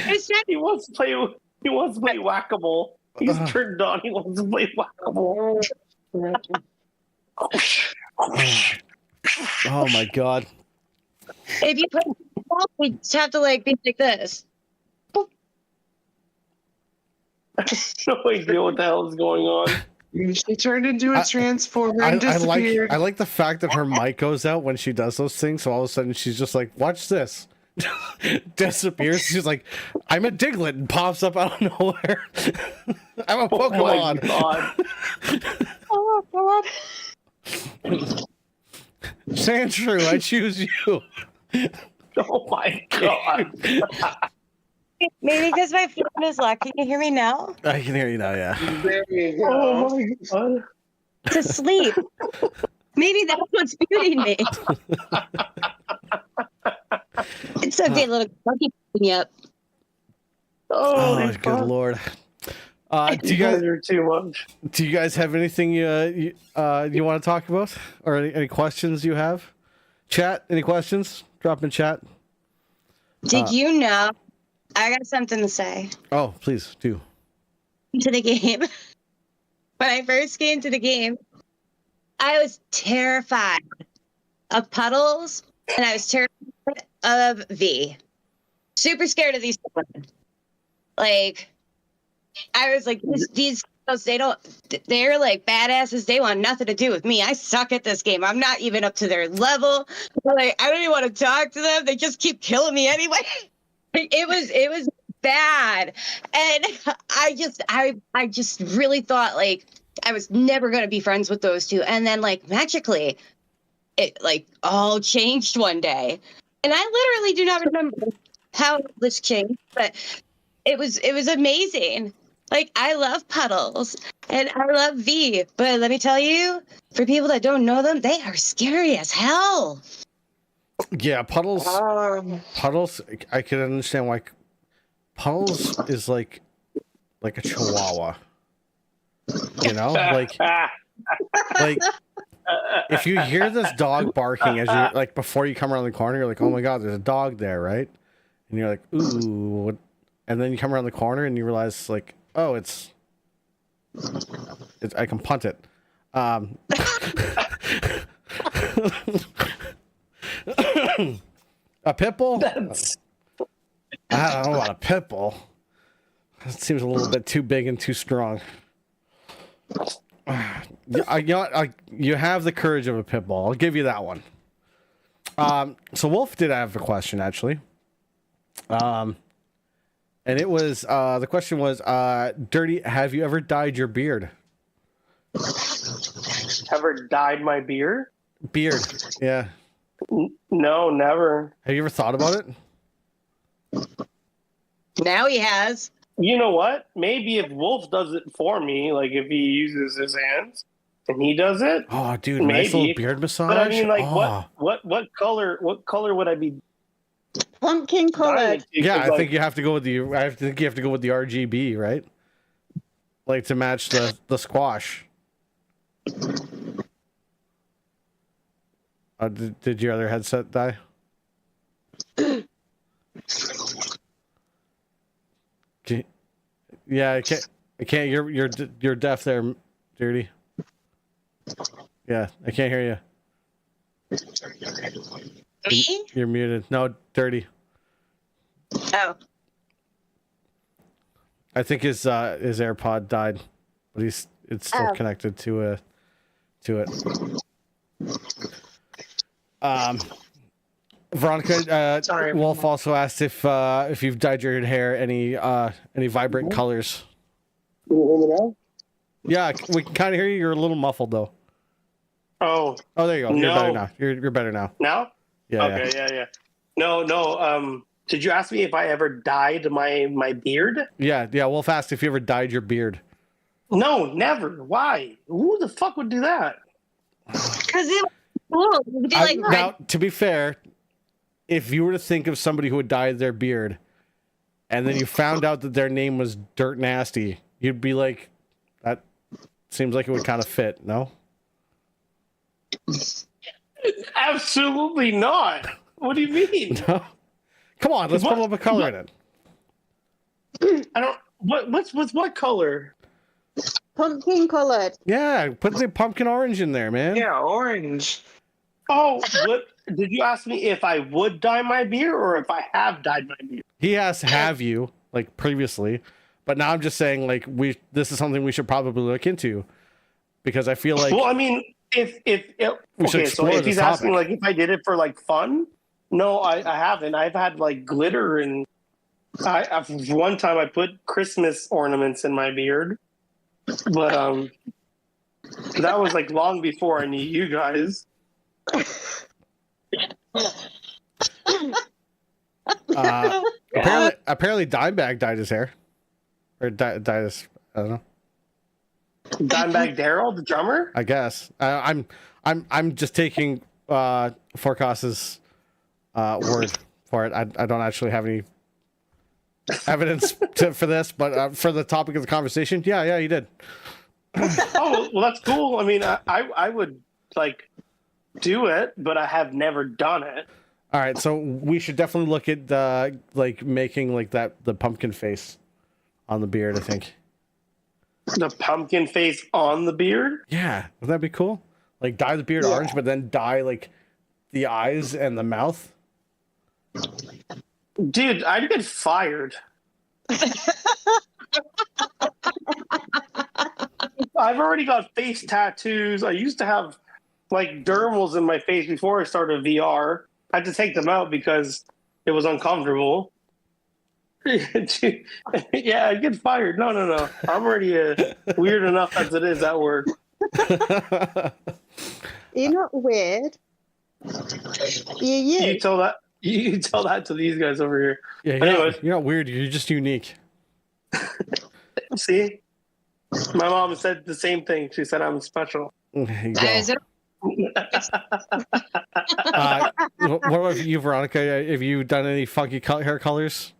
Speaker 1: it's just,
Speaker 5: He wants to play. He wants to play whack-a-mole. He's turned on. He wants to play whack-a-mole.
Speaker 2: Oh my god.
Speaker 1: if you put we just have to like be like this.
Speaker 5: I have no idea what the hell is going on.
Speaker 4: She turned into a transformer
Speaker 2: I
Speaker 4: and disappeared.
Speaker 2: like the fact that her mic goes out when she does those things. So all of a sudden she's just like, watch this. Disappears. She's like, I'm a Diglett, and pops up out of nowhere. I'm a
Speaker 5: Oh my
Speaker 2: Pokemon.
Speaker 5: god.
Speaker 3: Oh God.
Speaker 2: Saying true, I choose you.
Speaker 5: Oh my god.
Speaker 1: Maybe because my phone is locked. Can you hear me now?
Speaker 2: I can hear you now, yeah.
Speaker 4: There you go.
Speaker 5: Oh my god.
Speaker 1: To sleep. Maybe that's what's muting me. It's okay, little monkey. Yep.
Speaker 2: Oh,
Speaker 5: Oh,
Speaker 2: good lord. Do
Speaker 5: you guys are too much.
Speaker 2: you guys have anything you want to talk about, or any questions you have? Chat, any questions? Drop in chat.
Speaker 1: Did you know? I got something to say
Speaker 2: Oh, please do.
Speaker 1: to the game. When I first came to the game, I was terrified of puddles, and I was terrified of V. Super scared of these women. Like, I was like, these girls, they're like badasses. They want nothing to do with me. I suck at this game. I'm not even up to their level. Like, I don't even want to talk to them. They just keep killing me anyway. It was bad. And I just really thought like I was never going to be friends with those two. And then like magically it like all changed one day. And I literally do not remember how this changed, but it was amazing. Like I love Puddles and I love V, but let me tell you, for people that don't know them, they are scary as hell.
Speaker 2: Yeah, Puddles. Puddles. I can understand why. Puddles is like a chihuahua. You know, like if you hear this dog barking as you like before you come around the corner, you're like, oh my god, there's a dog there, right? And you're like, ooh, what? And then you come around the corner and you realize like, oh, it's I can punt it. A pit bull? I don't know about a pit bull. That seems a little bit too big and too strong. You have the courage of a pit bull. I'll give you that one. So Wolf did have a question actually. And it was the question was, Dirty, have you ever dyed your beard?
Speaker 5: Ever dyed my beard?
Speaker 2: Beard, yeah.
Speaker 5: No, never.
Speaker 2: Have you ever thought about it?
Speaker 1: Now he has.
Speaker 5: You know what? Maybe if Wolf does it for me, like if he uses his hands and he does it.
Speaker 2: Oh, dude, nice
Speaker 5: maybe.
Speaker 2: little beard massage.
Speaker 5: But I mean, like,
Speaker 2: oh.
Speaker 5: what color would I be?
Speaker 3: Pumpkin colored.
Speaker 2: Yeah, I think you have to go with the. I think you have to go with the RGB, right? Like to match the squash. Did your other headset die? Yeah, I can't. You're deaf there, Dirty. Yeah, I can't hear you.
Speaker 1: Me?
Speaker 2: You're muted. No, Dirty.
Speaker 1: Oh.
Speaker 2: I think his AirPod died, but it's still connected to it. Veronica,
Speaker 4: Sorry.
Speaker 2: Wolf also asked if you've dyed your hair any vibrant colors.
Speaker 5: Can you hear me now?
Speaker 2: Yeah, we can kind of hear you. You're a little muffled though.
Speaker 5: Oh,
Speaker 2: Oh, there you go. You're
Speaker 5: No.
Speaker 2: better now. You're better now.
Speaker 5: now?
Speaker 2: Yeah.
Speaker 5: Okay, yeah. No. Did you ask me if I ever dyed my beard?
Speaker 2: Yeah. Wolf asked if you ever dyed your beard.
Speaker 5: No, never. Why? Who the fuck would do that?
Speaker 1: Because it was cool. You do like red.
Speaker 2: Now, to be fair, if you were to think of somebody who had dyed their beard, and then you found out that their name was Dirt Nasty, you'd be like, that seems like it would kind of fit, no?
Speaker 5: Absolutely not. What do you mean?
Speaker 2: No? Come on, let's put a little bit of color in it.
Speaker 5: I don't. What's what color?
Speaker 3: Pumpkin coloured.
Speaker 2: Yeah, put the pumpkin orange in there, man.
Speaker 4: Yeah, orange.
Speaker 5: Oh, what? Did you ask me if I would dye my beard or if I have dyed my beard?
Speaker 2: He has have you, like, previously, but now I'm just saying, like, this is something we should probably look into, because I feel like...
Speaker 5: Well, I mean, if
Speaker 2: We should
Speaker 5: okay, so
Speaker 2: explore
Speaker 5: if
Speaker 2: this
Speaker 5: he's asking
Speaker 2: topic.
Speaker 5: like if I did it for like fun, no, I haven't. I've had like glitter and one time I put Christmas ornaments in my beard, but that was like long before I knew you guys.
Speaker 2: Apparently Dimebag dyed his hair, or dyed his, I don't know.
Speaker 5: Dimebag Daryl, the drummer.
Speaker 2: I guess I'm just taking Forecast's word for it. I don't actually have any evidence for this, but for the topic of the conversation, yeah, you did.
Speaker 5: Oh, well, that's cool. I mean, I would like do it, but I have never done it.
Speaker 2: All right, so we should definitely look at like making like the pumpkin face on the beard, I think.
Speaker 5: The pumpkin face on the beard?
Speaker 2: Yeah, would that be cool? Like dye the beard orange, but then dye like the eyes and the mouth.
Speaker 5: Dude, I'd get fired. I've already got face tattoos. I used to have like dermals in my face before I started VR. I had to take them out because it was uncomfortable. Yeah, I'd get fired. No. I'm already weird enough as it is at work.
Speaker 3: You're not weird. You.
Speaker 5: You tell that to these guys over here.
Speaker 2: Yeah,
Speaker 5: Anyways.
Speaker 2: you're not weird. You're just unique.
Speaker 5: See? My mom said the same thing. She said I'm special.
Speaker 2: There you go. What about you, Veronica? Have you done any funky hair colors?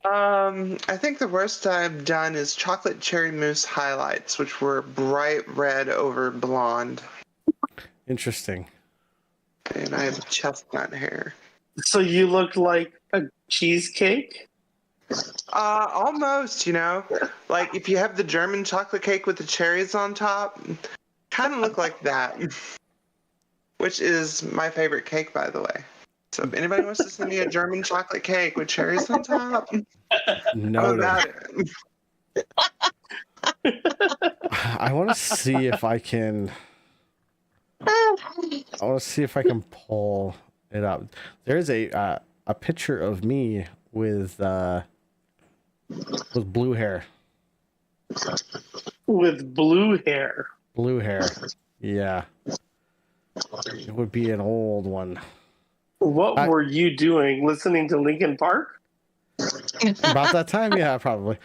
Speaker 4: I think the worst I've done is chocolate cherry mousse highlights, which were bright red over blonde.
Speaker 2: Interesting.
Speaker 4: And I have chestnut hair.
Speaker 5: So you look like a cheesecake?
Speaker 4: Almost, like if you have the German chocolate cake with the cherries on top, kind of look like that. Which is my favorite cake, by the way. So if anybody wants to send me a German chocolate cake with cherries on top, I'm about it.
Speaker 2: I want to see if I can. Pull it up. There's a picture of me with blue hair.
Speaker 5: With blue hair.
Speaker 2: Blue hair. Yeah. It would be an old one.
Speaker 5: What were you doing? Listening to Linkin Park?
Speaker 2: About that time, yeah, probably.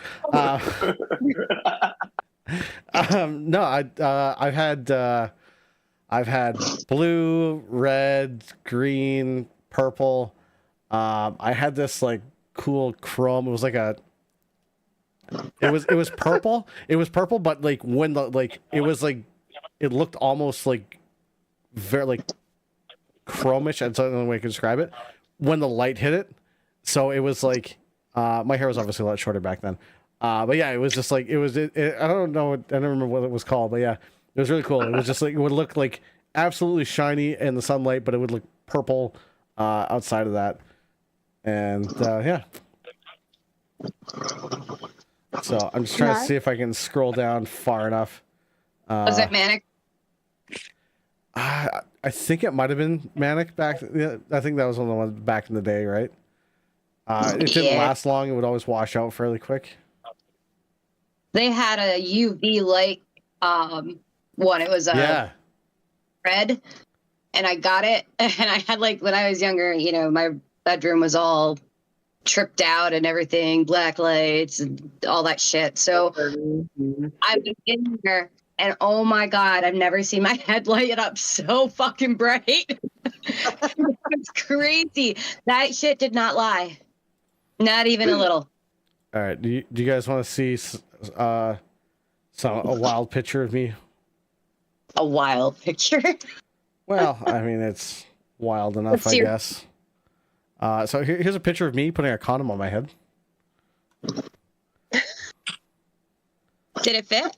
Speaker 2: No, I've had blue, red, green, purple. I had this like cool chrome. It was like it was purple. It was purple, but like when it looked almost like very like chromish. That's the only way I can describe it. When the light hit it, so it was like my hair was obviously a lot shorter back then. But yeah, it was just like it was. I don't know. I don't remember what it was called, but yeah, it was really cool. It was just like it would look like absolutely shiny in the sunlight, but it would look purple outside of that. And yeah. So I'm just trying to see if I can scroll down far enough.
Speaker 1: Was it manic?
Speaker 2: I I think it might have been Manic back. Yeah, I think that was one of the ones back in the day, right? It didn't last long. It would always wash out fairly quick.
Speaker 1: They had a UV light one. It was a red, and I got it. And I had like when I was younger, you know, my bedroom was all tripped out and everything, black lights and all that shit. So I was in there, and oh my god, I've never seen my head light up so fucking bright. It's crazy. That shit did not lie, not even a little.
Speaker 2: All right, do you guys want to see a wild picture of me?
Speaker 1: A wild picture.
Speaker 2: Well, I mean, it's wild enough, I guess. So here's a picture of me putting a condom on my head.
Speaker 1: Did it fit?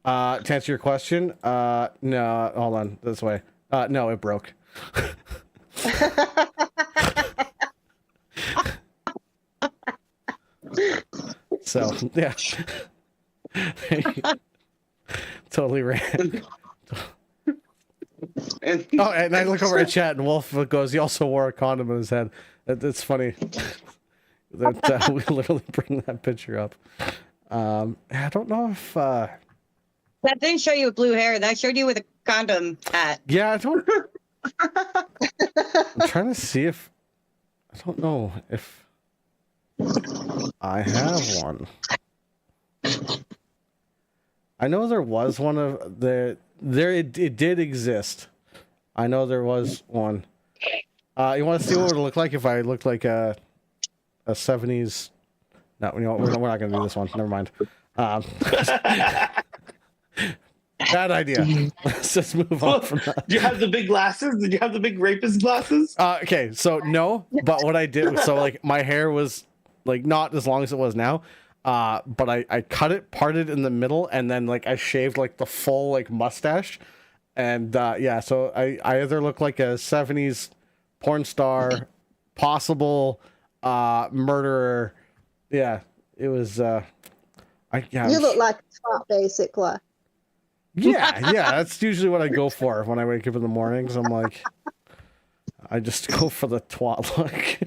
Speaker 2: To answer your question, no, hold on, this way. No, it broke. So, yeah. Totally ran. Oh, and I look over at chat, and Wolf goes, he also wore a condom in his head. It's funny that we literally bring that picture up. I don't know if...
Speaker 1: That didn't show you with blue hair. That showed you with a condom hat.
Speaker 2: Yeah, I don't... I'm trying to see if... I don't know if I have one. I know there was one of the... It did exist. I know there was one. You want to see what it would look like if I looked like a 70s... No, you know what? We're not going to do this one. Never mind. Bad idea. Let's just move on from that.
Speaker 5: Did you have the big glasses? Did you have the big rapist glasses?
Speaker 2: Okay, so no, but what I did was, so like my hair was like not as long as it was now, but I cut it, parted in the middle, and then like I shaved like the full like mustache, and yeah, so I either look like a 70s porn star, possible murderer. Yeah, it was. You
Speaker 3: look like a twat, basically.
Speaker 2: Yeah, that's usually what I go for when I wake up in the mornings. I'm like, I just go for the twat look.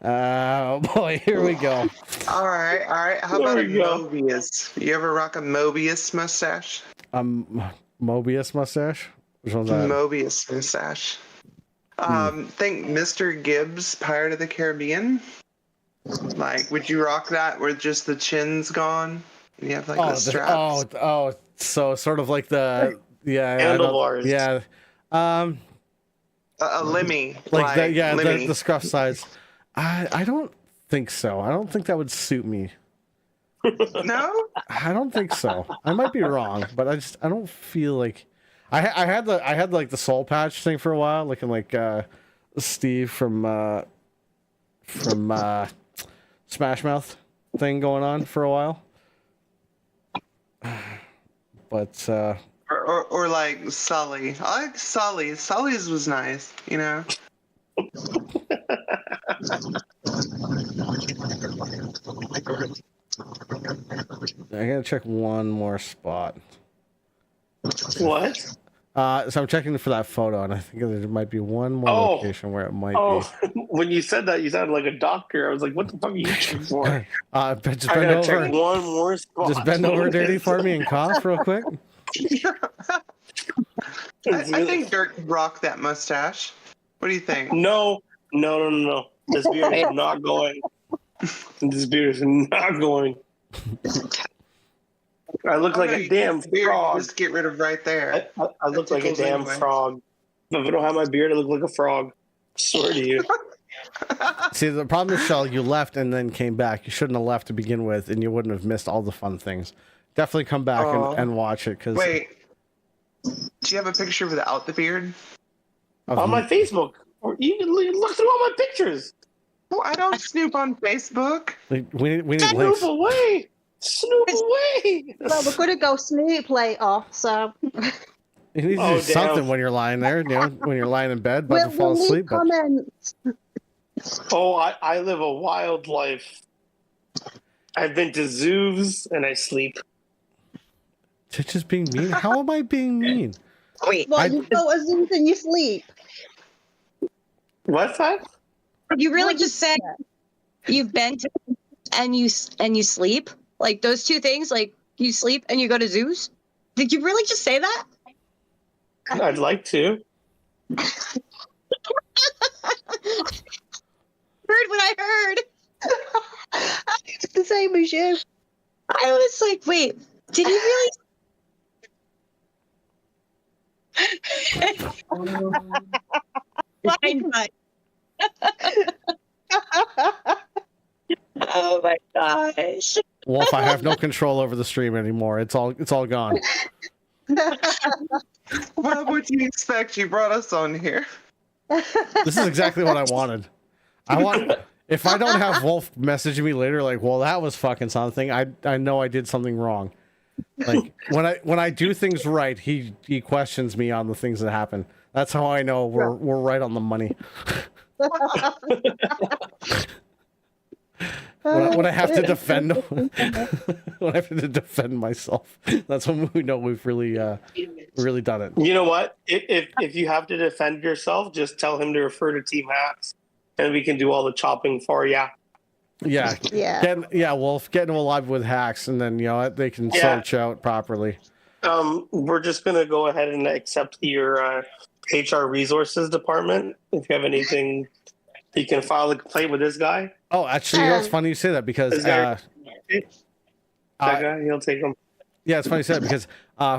Speaker 2: Oh boy, here we go.
Speaker 4: All right. How about a Mobius? You ever rock a Mobius mustache?
Speaker 2: Mobius mustache? Which one's that?
Speaker 4: Mobius mustache. Think Mr. Gibbs, Pirate of the Caribbean. Like, would you rock that where just the chin's gone? And you have like the straps.
Speaker 2: So sort of like the
Speaker 5: handlebars.
Speaker 2: Yeah.
Speaker 4: A limmy.
Speaker 2: Like that, yeah, the scruff sides. I don't think so. I don't think that would suit me.
Speaker 4: No?
Speaker 2: I don't think so. I might be wrong, but I don't feel like I had like the soul patch thing for a while, looking like Steve from Smash Mouth thing going on for a while. But
Speaker 4: or like Sully. I like Sully. Sully's was nice, you know.
Speaker 2: I gotta check one more spot.
Speaker 5: What?
Speaker 2: So I'm checking for that photo, and I think there might be one more location where it might be.
Speaker 5: When you said that, you sounded like a doctor. I was like, "What the fuck are you checking for?"
Speaker 2: Just bend over.
Speaker 5: Check one more spot.
Speaker 2: Just bend over, Dirty, for me, and cough real quick.
Speaker 4: I think Dirk could rock that mustache. What do you think?
Speaker 5: No. This beard is not going. This beard is not going. I look like a damn frog.
Speaker 4: Just get rid of right there.
Speaker 5: I look like a damn frog. If I don't have my beard, I look like a frog. I swear to you.
Speaker 2: See, the problem is, Shell, you left and then came back. You shouldn't have left to begin with, and you wouldn't have missed all the fun things. Definitely come back and watch it.
Speaker 4: Wait, do you have a picture without the beard?
Speaker 5: On my Facebook. Or you can look through all my pictures.
Speaker 4: Well, I don't snoop on Facebook.
Speaker 2: We need
Speaker 5: Snoop
Speaker 2: links.
Speaker 5: away. Snoop away.
Speaker 3: Well, we're going to go Snoop later, so...
Speaker 2: You need to do something when you're lying there, you know, when you're lying in bed, about to fall asleep.
Speaker 3: Comments.
Speaker 5: I live a wild life. I've been to zoos and I sleep.
Speaker 2: Titch is being mean? How am I being mean?
Speaker 1: Wait,
Speaker 3: What, you go to zoos in your sleep?
Speaker 5: What's that?
Speaker 1: you really
Speaker 3: What
Speaker 1: just said you've been to and you sleep? Like those two things, like you sleep and you go to zoos? Did you really just say that?
Speaker 5: I'd like to.
Speaker 1: Heard what I heard.
Speaker 3: It's the same as you.
Speaker 1: I was like, wait, did he really? Blind butt. Oh my gosh.
Speaker 2: Wolf, I have no control over the stream anymore. It's all gone.
Speaker 4: What would you expect? You brought us on here.
Speaker 2: This is exactly what I wanted. If I don't have Wolf messaging me later, like, well, that was fucking something, I know I did something wrong. Like when I do things right, he questions me on the things that happen. That's how I know we're right on the money. When I have to defend when I have to defend myself, that's when we know we've really done it.
Speaker 5: You know what? If you have to defend yourself, just tell him to refer to Team Haxx, and we can do all the chopping for you.
Speaker 3: Yeah.
Speaker 2: Wolf, get him alive with haxx, and then they can search out properly.
Speaker 5: We're just gonna go ahead and accept your HR resources department. If you have anything, you can file a complaint with this guy.
Speaker 2: Oh, actually, it's funny you say that because
Speaker 5: that guy, he'll take them.
Speaker 2: Yeah, it's funny you say that because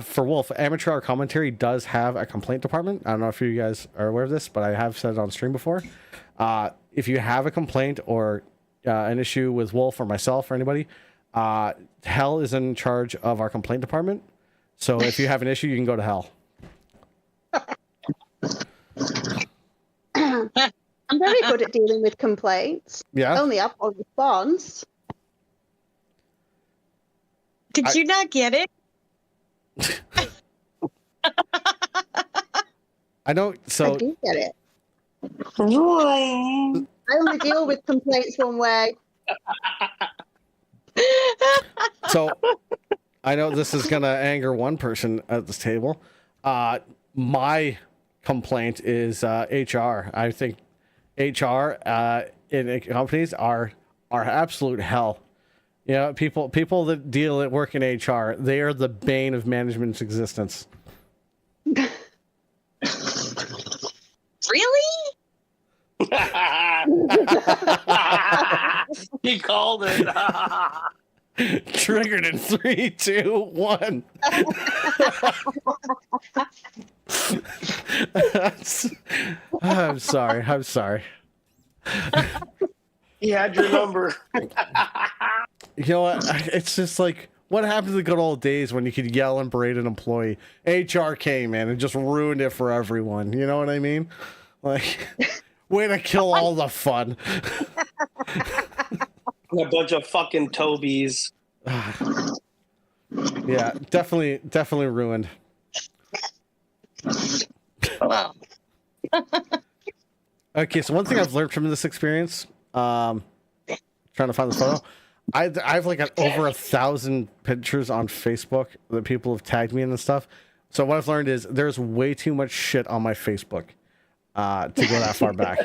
Speaker 2: for Wolf, Amateur Hour Commentary does have a complaint department. I don't know if you guys are aware of this, but I have said it on stream before. If you have a complaint or an issue with Wolf or myself or anybody, Hell is in charge of our complaint department. So if you have an issue, you can go to Hell.
Speaker 3: I'm very good at dealing with complaints.
Speaker 2: Yeah.
Speaker 3: Only have one response.
Speaker 1: Did you not get it?
Speaker 2: I don't.
Speaker 3: I
Speaker 2: So
Speaker 3: do get it.
Speaker 5: Roy.
Speaker 3: I only deal with complaints one way.
Speaker 2: So I know this is gonna anger one person at this table. My complaint is HR. I think HR in companies are absolute hell. People that work in HR, they are the bane of management's existence.
Speaker 1: Really?
Speaker 5: He called it.
Speaker 2: Triggered in 3, 2, 1. I'm sorry.
Speaker 5: He had your number.
Speaker 2: You know what? It's just like, what happened to the good old days when you could yell and berate an employee? HR came in and just ruined it for everyone. You know what I mean? Like, way to kill all the fun.
Speaker 5: A bunch of fucking Tobies.
Speaker 2: Yeah, definitely ruined.
Speaker 1: Wow.
Speaker 2: Okay, so one thing I've learned from this experience, trying to find this photo, I have like over 1,000 pictures on Facebook that people have tagged me in and stuff. So what I've learned is there's way too much shit on my Facebook to go that far back.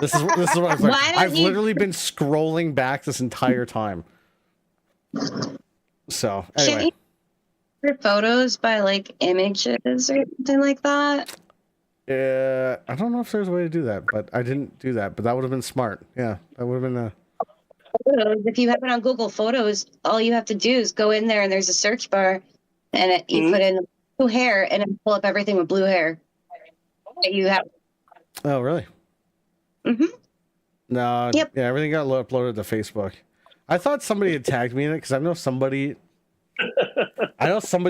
Speaker 2: This is what I've learned. I've literally been scrolling back this entire time. So anyway,
Speaker 1: Can't you your photos by like images or something like that?
Speaker 2: I don't know if there's a way to do that, but I didn't do that. But that would have been smart. Yeah, that would have been a.
Speaker 1: Photos, if you have it on Google Photos, all you have to do is go in there and there's a search bar, and you put in blue hair, and it pull up everything with blue hair that you have.
Speaker 2: Oh, really?
Speaker 1: Mm-hmm.
Speaker 2: No.
Speaker 1: Yep.
Speaker 2: Yeah, everything got uploaded to Facebook. I thought somebody had tagged me in it because I know somebody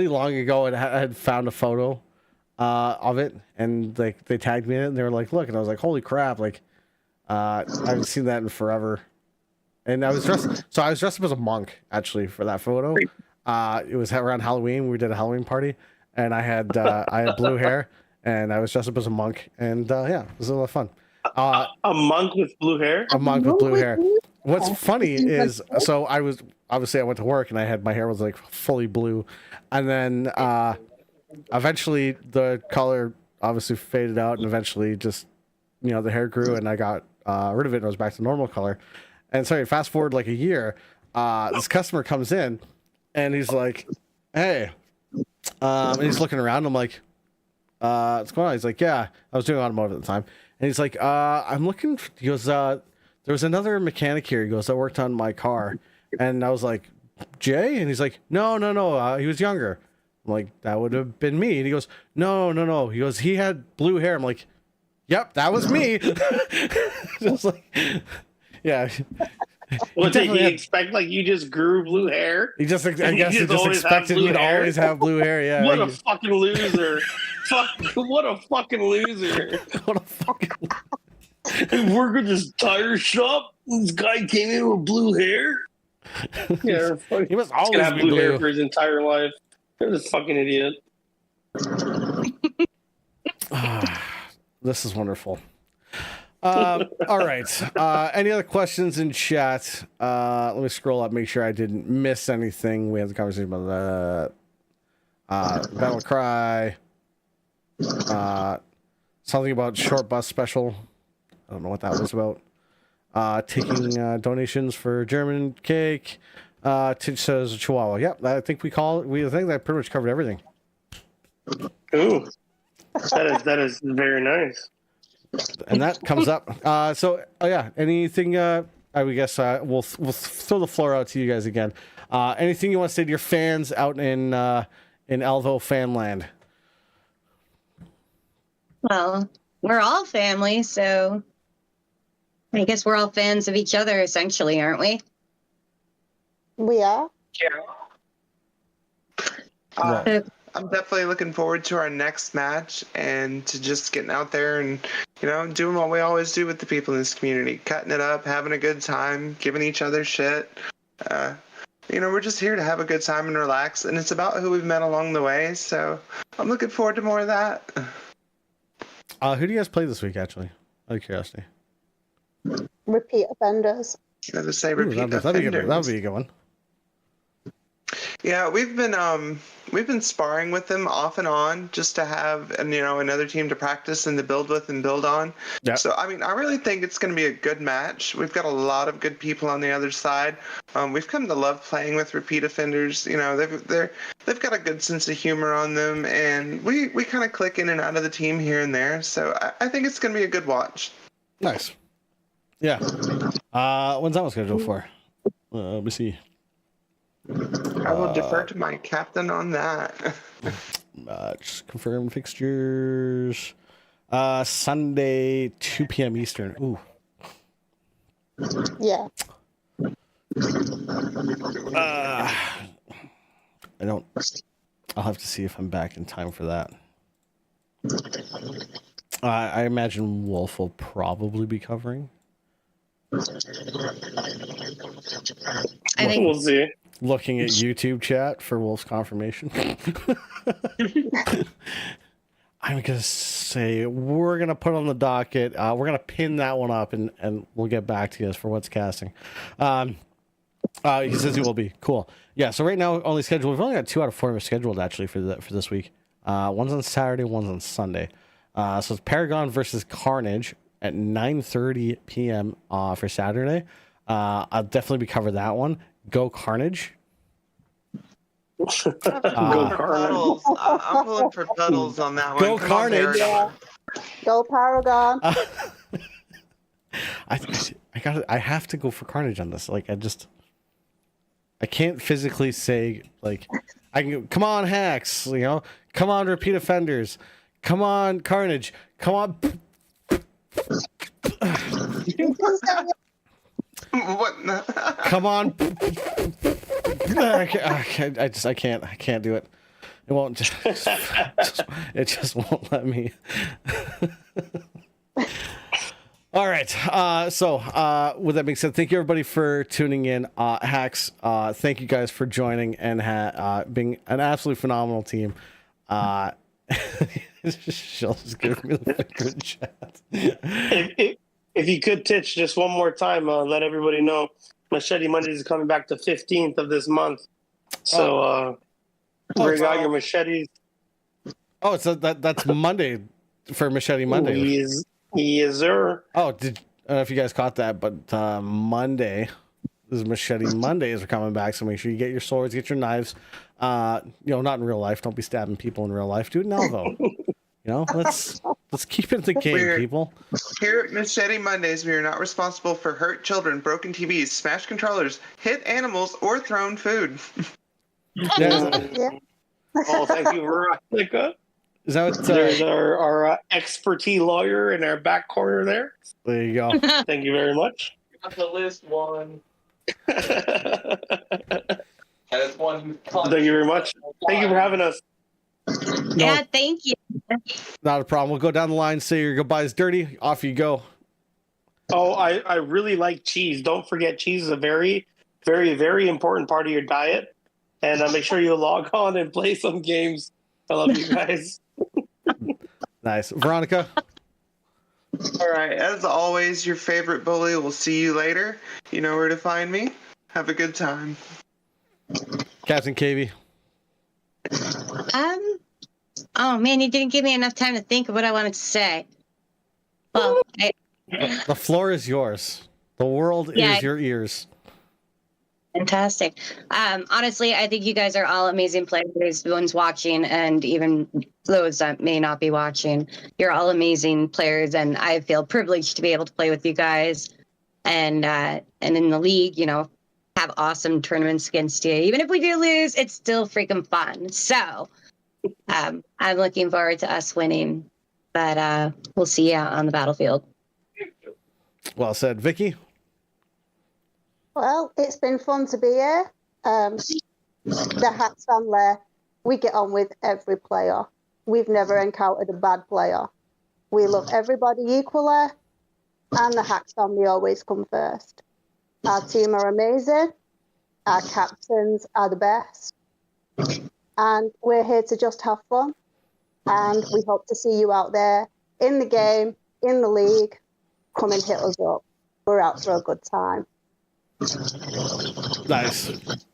Speaker 2: long ago had found a photo of it, and like they tagged me in it, and they were like, "Look," and I was like, "Holy crap!" Like, I haven't seen that in forever. And I was dressed up as a monk actually for that photo. It was around Halloween. We did a Halloween party, and I had blue hair, and I was dressed up as a monk, and yeah, it was a lot of fun.
Speaker 5: A monk with blue hair.
Speaker 2: A monk with blue hair. what's funny is, so I went to work and I had, my hair was like fully blue, and then eventually the color obviously faded out, and eventually just, you know, the hair grew and I got rid of it and it was back to normal color. And sorry, fast forward like a year, this customer comes in and he's like, hey, and he's looking around. I'm like, what's going on? He's like, yeah, I was doing automotive at the time. And he's like, I'm looking, he goes, there was another mechanic here. He goes, that worked on my car. And I was like, Jay? And he's like, no, he was younger. I'm like, that would have been me. And he goes, no. He goes, he had blue hair. I'm like, yep, that was me. Just like, yeah.
Speaker 5: What did he expect? Like you just grew blue hair?
Speaker 2: He just, I guess he just expected me to always have blue hair. Yeah.
Speaker 5: What a fucking loser! What a fucking loser!
Speaker 2: What a fucking.
Speaker 5: I work at this tire shop. This guy came in with blue hair. Yeah,
Speaker 2: he was
Speaker 5: always
Speaker 2: always
Speaker 5: have blue hair for his entire life. You're this fucking idiot.
Speaker 2: This is wonderful. All right. Any other questions in chat? Let me scroll up, make sure I didn't miss anything. We had the conversation about that. Battle Cry. Something about short bus special. I don't know what that was about. Taking donations for German cake. Titch says Chihuahua. Yep, I think I think that pretty much covered everything.
Speaker 5: Ooh, that is very nice.
Speaker 2: And that comes up. Anything? I guess we'll throw the floor out to you guys again. Anything you want to say to your fans out in Alvo fanland?
Speaker 1: Well, we're all family, so I guess we're all fans of each other, essentially, aren't we?
Speaker 3: We are.
Speaker 4: I'm definitely looking forward to our next match and to just getting out there and, you know, doing what we always do with the people in this community, cutting it up, having a good time, giving each other shit. You know, we're just here to have a good time and relax, and it's about who we've met along the way, so I'm looking forward to more of that.
Speaker 2: Who do you guys play this week, actually? Out of curiosity.
Speaker 3: Repeat offenders.
Speaker 4: That'd be a
Speaker 2: good one.
Speaker 4: Yeah, we've been sparring with them off and on just to have another team to practice and to build with and build on.
Speaker 2: Yep.
Speaker 4: So I mean, I really think it's going to be a good match. We've got a lot of good people on the other side. We've come to love playing with repeat offenders. You know, they've got a good sense of humor on them, and we kind of click in and out of the team here and there. So I think it's going to be a good watch.
Speaker 2: Nice. Yeah. When's that one scheduled for? Let me see.
Speaker 4: I will defer to my captain on that.
Speaker 2: Just confirm fixtures. Sunday, 2 p.m. Eastern. Ooh.
Speaker 3: Yeah.
Speaker 2: I'll have to see if I'm back in time for that. I imagine Wolf will probably be covering.
Speaker 1: I think
Speaker 5: We'll see.
Speaker 2: Looking at YouTube chat for Wolf's confirmation. I'm gonna say we're gonna put on the docket. We're gonna pin that one up, and we'll get back to you as for what's casting. He says he will be cool. Yeah. So right now only scheduled. We've only got 2 out of 4 scheduled actually for this week. One's on Saturday, one's on Sunday. So it's Paragon versus Carnage at 9:30 p.m. For Saturday. I'll definitely be covering that one. Go Carnage.
Speaker 5: Go Carnage.
Speaker 4: I'm pulling for puddles on that one.
Speaker 2: Go
Speaker 4: Come on,
Speaker 2: Carnage.
Speaker 4: Paragon.
Speaker 3: Go Paragon.
Speaker 2: I have to go for Carnage on this. Like I can't physically say like I can go, come on haxx, you know, come on repeat offenders, come on Carnage, come on.
Speaker 4: What?
Speaker 2: Come on. I can't do it. It won't it just won't let me. All right. So with that being said, thank you everybody for tuning in. haxx, thank you guys for joining and being an absolutely phenomenal team. She'll just give me the finger in chat.
Speaker 5: If If you could, Titch, just one more time, let everybody know Machete Mondays is coming back the 15th of this month. So bring out your machetes.
Speaker 2: Oh, so that's Monday for Machete Monday.
Speaker 5: Yes, sir.
Speaker 2: Oh, I don't know if you guys caught that, but Monday, this is Machete Mondays are coming back. So make sure you get your swords, get your knives. Not in real life. Don't be stabbing people in real life. Do it in Alvo. Let's keep it in the game, people.
Speaker 4: Here at Machete Mondays, we are not responsible for hurt children, broken TVs, smashed controllers, hit animals, or thrown food.
Speaker 2: Yeah.
Speaker 5: Oh, thank you, Veronica.
Speaker 2: Is that what,
Speaker 5: there's our expertise lawyer in our back corner there.
Speaker 2: There you go.
Speaker 5: Thank you very much.
Speaker 6: Got the list one. And it's one.
Speaker 5: Thank you very much. Thank you for having us.
Speaker 1: Yeah, thank you.
Speaker 2: Not a problem. We'll go down the line, say your goodbyes dirty. Off you go.
Speaker 5: Oh, I really like cheese. Don't forget, cheese is a very, very, very important part of your diet. And make sure you log on and play some games. I love you guys.
Speaker 2: Nice. Veronica?
Speaker 4: All right. As always, your favorite bully. We'll see you later. You know where to find me. Have a good time.
Speaker 2: Captain KV?
Speaker 1: Oh man, you didn't give me enough time to think of what I wanted to say. Well,
Speaker 2: The floor is yours. The world is your ears.
Speaker 1: Fantastic. Honestly, I think you guys are all amazing players. The ones watching, and even those that may not be watching, you're all amazing players, and I feel privileged to be able to play with you guys. And in the league, have awesome tournaments against you. Even if we do lose, it's still freaking fun. So I'm looking forward to us winning, but we'll see you out on the battlefield.
Speaker 2: Well said. Vicky?
Speaker 3: Well, it's been fun to be here. The Haxx family, we get on with every player. We've never encountered a bad player. We love everybody equally, and the Haxx family always come first. Our team are amazing. Our captains are the best. And we're here to just have fun. And we hope to see you out there in the game, in the league. Come and hit us up. We're out for a good time.
Speaker 2: Nice.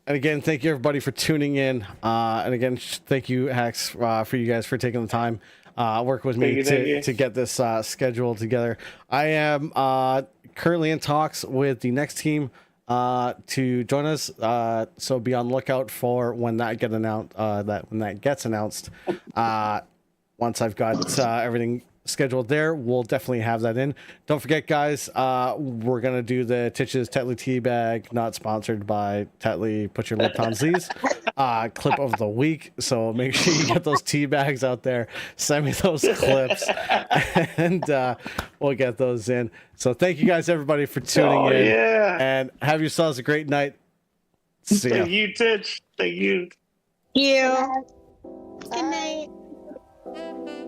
Speaker 2: And again, thank you everybody for tuning in. And again, thank you, haxx, for you guys for taking the time work with me to get this schedule together. I am currently in talks with the next team to join us. So be on lookout for when that gets announced. Once I've got everything scheduled there, we'll definitely have that in. Don't forget, guys, we're gonna do the Titch's Tetley tea bag, not sponsored by Tetley. Put your lips on these. Clip of the week. So make sure you get those tea bags out there. Send me those clips, and we'll get those in. So thank you guys, everybody, for tuning in.
Speaker 5: Yeah.
Speaker 2: And have yourselves a great night. See ya.
Speaker 5: Thank you, Titch. Thank you.
Speaker 1: Thank you.
Speaker 3: Bye.
Speaker 1: Good night.